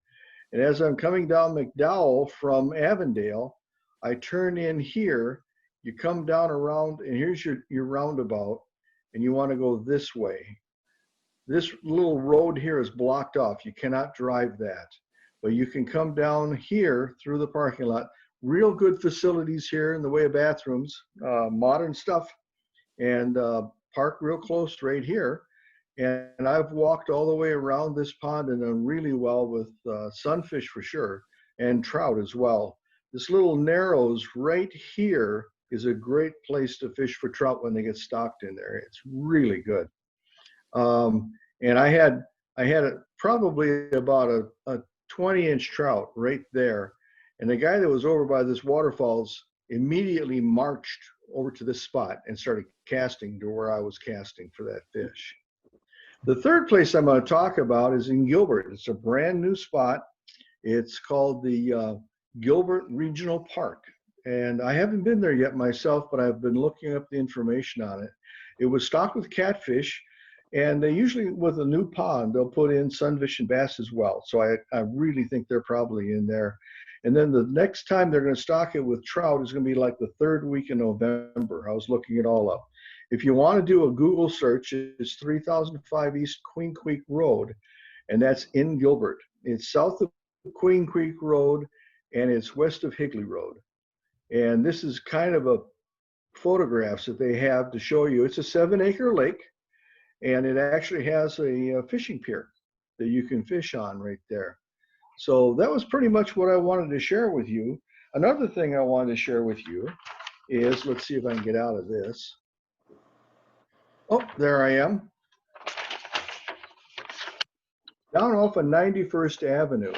And as I'm coming down McDowell from Avondale, I turn in here, you come down around, and here's your roundabout, and you want to go this way. This little road here is blocked off. You cannot drive that. But you can come down here through the parking lot. Real good facilities here in the way of bathrooms, modern stuff, and park real close right here. And I've walked all the way around this pond and done really well with sunfish for sure, and trout as well. This little narrows right here is a great place to fish for trout when they get stocked in there. It's really good. And I had probably about a 20-inch trout right there. And the guy that was over by this waterfalls immediately marched over to this spot and started casting to where I was casting for that fish. The third place I'm going to talk about is in Gilbert. It's a brand new spot. It's called the Gilbert Regional Park. And I haven't been there yet myself, but I've been looking up the information on it. It was stocked with catfish, and they usually, with a new pond, they'll put in sunfish and bass as well. So I really think they're probably in there. And then the next time they're going to stock it with trout is going to be like the third week in November. I was looking it all up. If you want to do a Google search, it's 3005 East Queen Creek Road, and that's in Gilbert. It's south of Queen Creek Road, and it's west of Higley Road. And this is kind of a photographs that they have to show you. It's a 7-acre lake, and it actually has a fishing pier that you can fish on right there. So that was pretty much what I wanted to share with you. Another thing I wanted to share with you is, let's see if I can get out of this. Oh, there I am. Down off of 91st Avenue,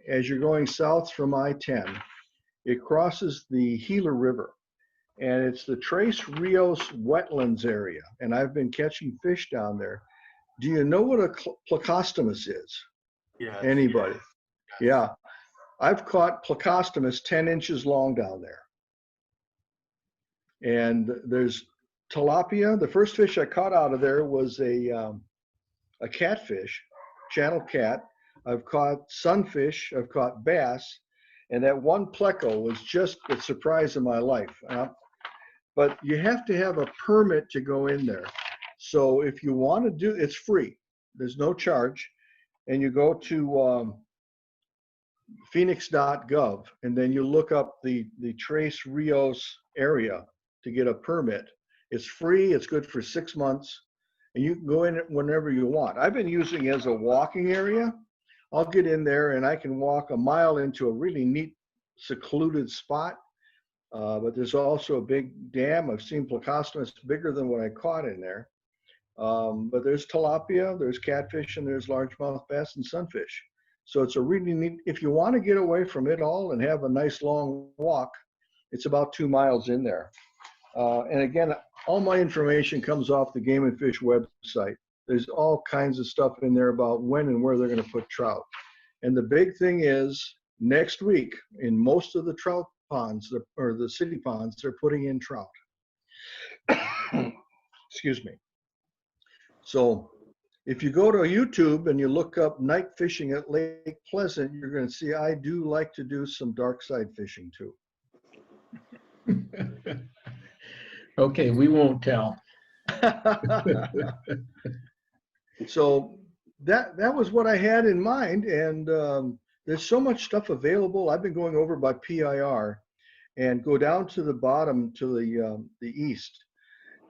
as you're going south from I-10, it crosses the Gila River, and it's the Tres Rios wetlands area, and I've been catching fish down there. Do you know what a plecostomus is? Yeah. Anybody? Yeah. I've caught plecostomus 10 inches long down there. And there's tilapia. The first fish I caught out of there was a catfish, channel cat. I've caught sunfish. I've caught bass. And that one pleco was just the surprise of my life. But you have to have a permit to go in there. So if you want to do, it's free. There's no charge. And you go to phoenix.gov, and then you look up the Tres Rios area to get a permit. It's free. It's good for 6 months. And you can go in it whenever you want. I've been using it as a walking area. I'll get in there and I can walk a mile into a really neat, secluded spot. But there's also a big dam. I've seen plecostomus bigger than what I caught in there. But there's tilapia, there's catfish, and there's largemouth bass and sunfish. So it's a really neat, if you want to get away from it all and have a nice long walk, it's about 2 miles in there. And again, all my information comes off the Game and Fish website. There's all kinds of stuff in there about when and where they're going to put trout. And the big thing is, next week, in most of the trout ponds, or the city ponds, they're putting in trout. Excuse me. So if you go to YouTube and you look up night fishing at Lake Pleasant, you're going to see I do like to do some dark side fishing too. Okay, we won't tell. So that was what I had in mind, and there's so much stuff available. I've been going over by PIR and go down to the bottom to the east,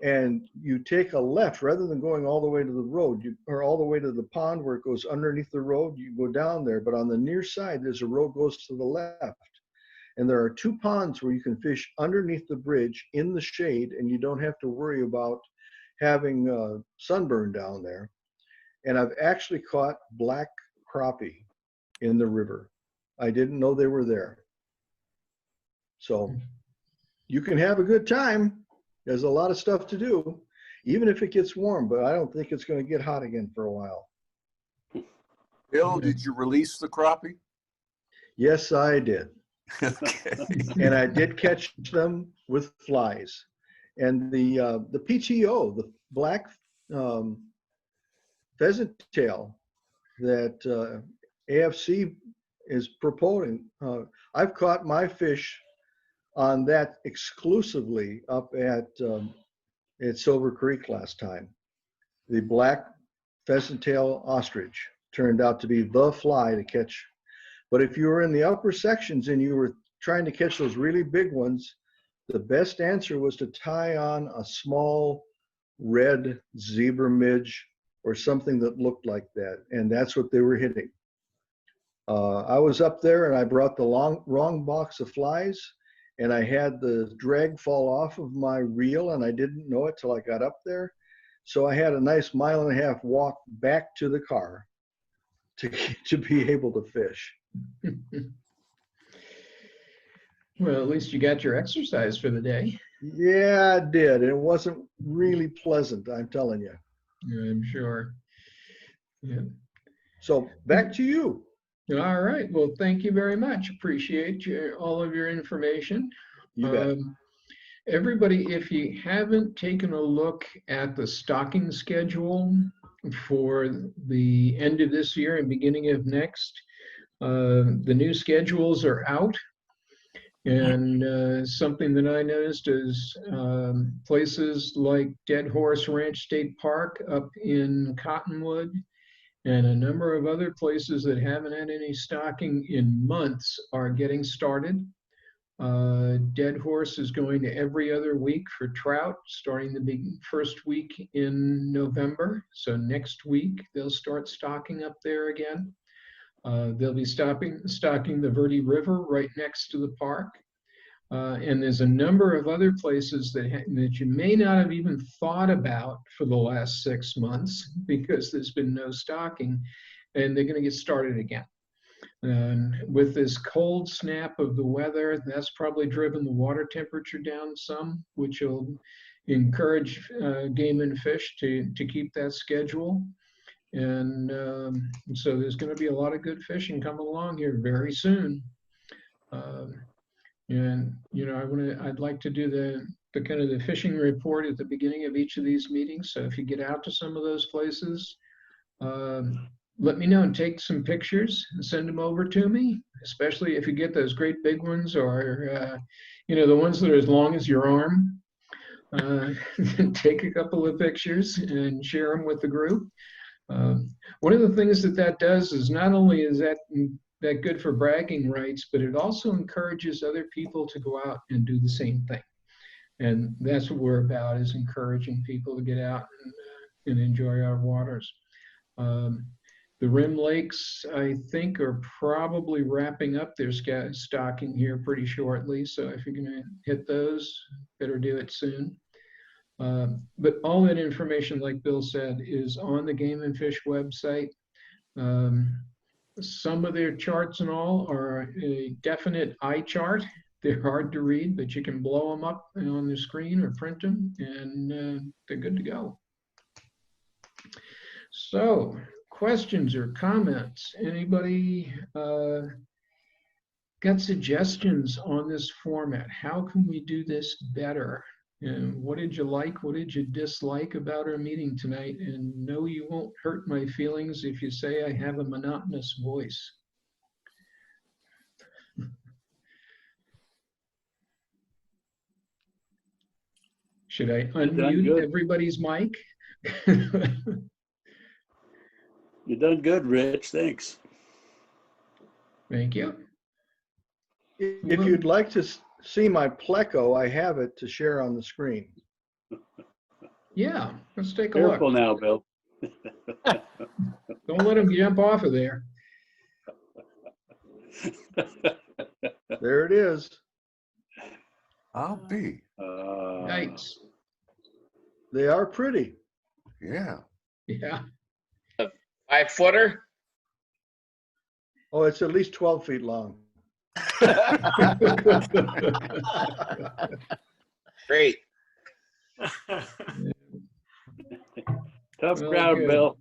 and you take a left rather than going all the way to the road, or all the way to the pond where it goes underneath the road. You go down there, but on the near side there's a road goes to the left, and there are 2 ponds where you can fish underneath the bridge in the shade, and you don't have to worry about having sunburn down there. And I've actually caught black crappie in the river. I didn't know they were there. So you can have a good time. There's a lot of stuff to do, even if it gets warm, but I don't think it's going to get hot again for a while. Bill, did you release the crappie? Yes, I did. Okay. And I did catch them with flies. And the PTO, the black pheasant tail that AFC is promoting, I've caught my fish on that exclusively up at Silver Creek last time. The black pheasant tail ostrich turned out to be the fly to catch. But if you were in the upper sections and you were trying to catch those really big ones, the best answer was to tie on a small red zebra midge or something that looked like that. And that's what they were hitting. I was up there and I brought the wrong box of flies, and I had the drag fall off of my reel, and I didn't know it till I got up there. So I had a nice 1.5 mile walk back to the car to be able to fish. Well, at least you got your exercise for the day. Yeah, I did. It wasn't really pleasant, I'm telling you. I'm sure. Yeah. So back to you. All right. Well, thank you very much. Appreciate all of your information. You bet. Everybody, if you haven't taken a look at the stocking schedule for the end of this year and beginning of next, the new schedules are out. And something that I noticed is places like Dead Horse Ranch State Park up in Cottonwood, and a number of other places that haven't had any stocking in months are getting started. Dead Horse is going to every other week for trout, starting the first week in November. So next week, they'll start stocking up there again. They'll be stocking the Verde River right next to the park. And there's a number of other places that you may not have even thought about for the last 6 months because there's been no stocking, and they're going to get started again. And with this cold snap of the weather, that's probably driven the water temperature down some, which will encourage game and fish to keep that schedule. And so there's going to be a lot of good fishing coming along here very soon. And you know, I'd like to do the kind of the fishing report at the beginning of each of these meetings. So if you get out to some of those places, let me know and take some pictures and send them over to me, especially if you get those great big ones, or you know, the ones that are as long as your arm. Take a couple of pictures and share them with the group. One of the things that does is not only is that good for bragging rights, but it also encourages other people to go out and do the same thing. And that's what we're about, is encouraging people to get out and enjoy our waters. The Rim Lakes, I think, are probably wrapping up their stocking here pretty shortly. So if you're gonna hit those, better do it soon. But all that information, like Bill said, is on the Game and Fish website. Some of their charts and all are a definite eye chart. They're hard to read, but you can blow them up on the screen or print them, and they're good to go. So, questions or comments? Anybody got suggestions on this format? How can we do this better? And what did you like? What did you dislike about our meeting tonight? And no, you won't hurt my feelings if you say I have a monotonous voice. Should I unmute everybody's mic? You've done good, Rich. Thanks. Thank you. If you'd like to see my pleco, I have it to share on the screen. Yeah, let's take a Careful look. now, Bill. Don't let him jump off of there. There it is. I'll be. Yikes. They are pretty. Yeah. Yeah. 5-footer? Oh, it's at least 12 feet long. Great. Tough Well, crowd, good. Bill.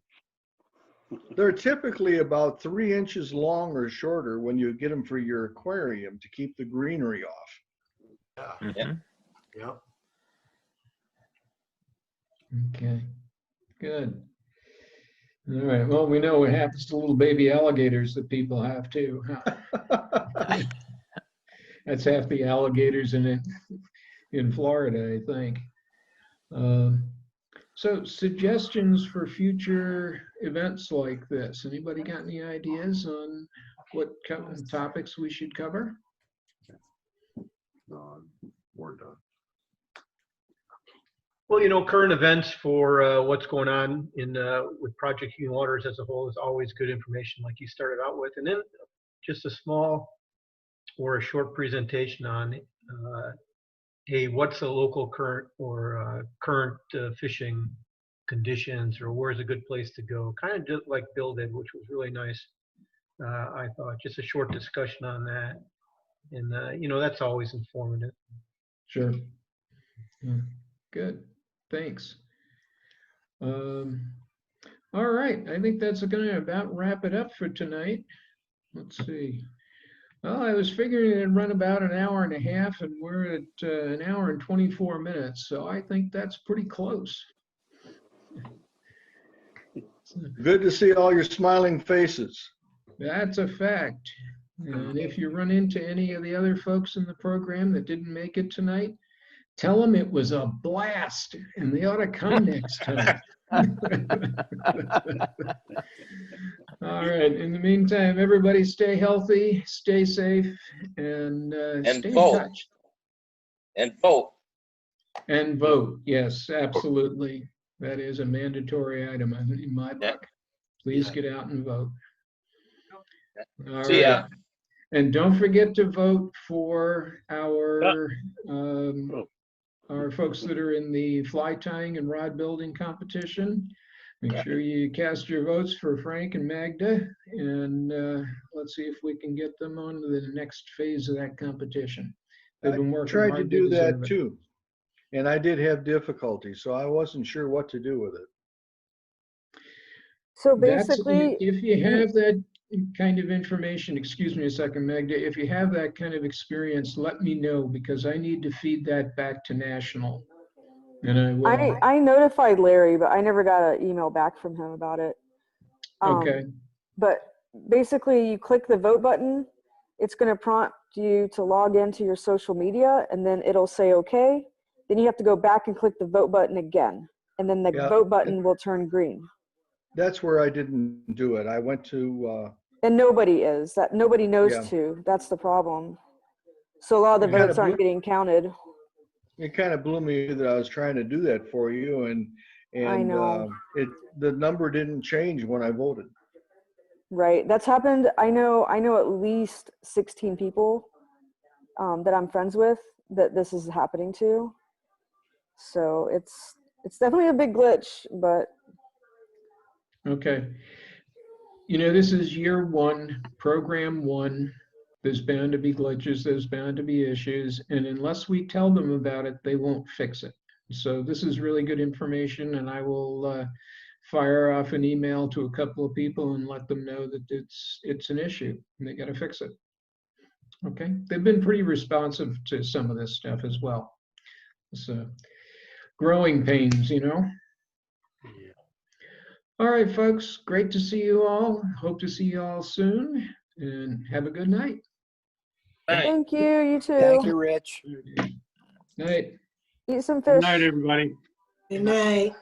They're typically about 3 inches long or shorter when you get them for your aquarium to keep the greenery off. Yeah. Yep. Okay, good. All right, well, we know what happens to little baby alligators that people have too. Huh? That's half the alligators in Florida, I think. So suggestions for future events like this? Anybody got any ideas on what topics we should cover? We're done. Well, current events for what's going on in with Project Healing Waters as a whole is always good information, like you started out with, and then just a small or a short presentation on, hey, what's the local current or current fishing conditions, or where's a good place to go? Kind of just like Bill did, which was really nice. I thought just a short discussion on that, and that's always informative. Sure. Yeah. Good. Thanks. All right. I think that's going to about wrap it up for tonight. Let's see. Well, I was figuring it'd run about an hour and a half, and we're at an hour and 24 minutes. So I think that's pretty close. Good to see all your smiling faces. That's a fact. And if you run into any of the other folks in the program that didn't make it tonight, tell them it was a blast and they ought to come next time. All right. In the meantime, everybody stay healthy, stay safe, and stay vote. in touch. And vote. And vote. Yes, absolutely. That is a mandatory item in my book. Please get out and vote. All See ya. right. And don't forget to vote for our folks that are in the fly tying and rod building competition. Make sure you cast your votes for Frank and Magda, and let's see if we can get them on to the next phase of that competition. They've been working I tried hard to do that deserve it. too, and I did have difficulty, so I wasn't sure what to do with it. So That's- basically, if you have that kind of information, excuse me a second, Magda, if you have that kind of experience, let me know, because I need to feed that back to National. And I will. I notified Larry, but I never got an email back from him about it. Okay. But basically, you click the vote button, it's going to prompt you to log into your social media, and then it'll say okay. Then you have to go back and click the vote button again, and then the vote button will turn green. That's where I didn't do it. I went to. And nobody knows Yeah. to. That's the problem. So a lot of the votes aren't getting counted. It kind of blew me that I was trying to do that for you, and I know. The number didn't change when I voted. Right. That's happened. I know at least 16 people that I'm friends with that this is happening to. So it's definitely a big glitch, but. Okay. This is year one, program one. There's bound to be glitches, there's bound to be issues, and unless we tell them about it, they won't fix it. So this is really good information, and I will fire off an email to a couple of people and let them know that it's an issue and they got to fix it. Okay, they've been pretty responsive to some of this stuff as well. So growing pains, All right, folks, great to see you all. Hope to see you all soon, and have a good night. Thank you. You too. Thank you, Rich. Night. Eat some fish. Good night, everybody. Good night.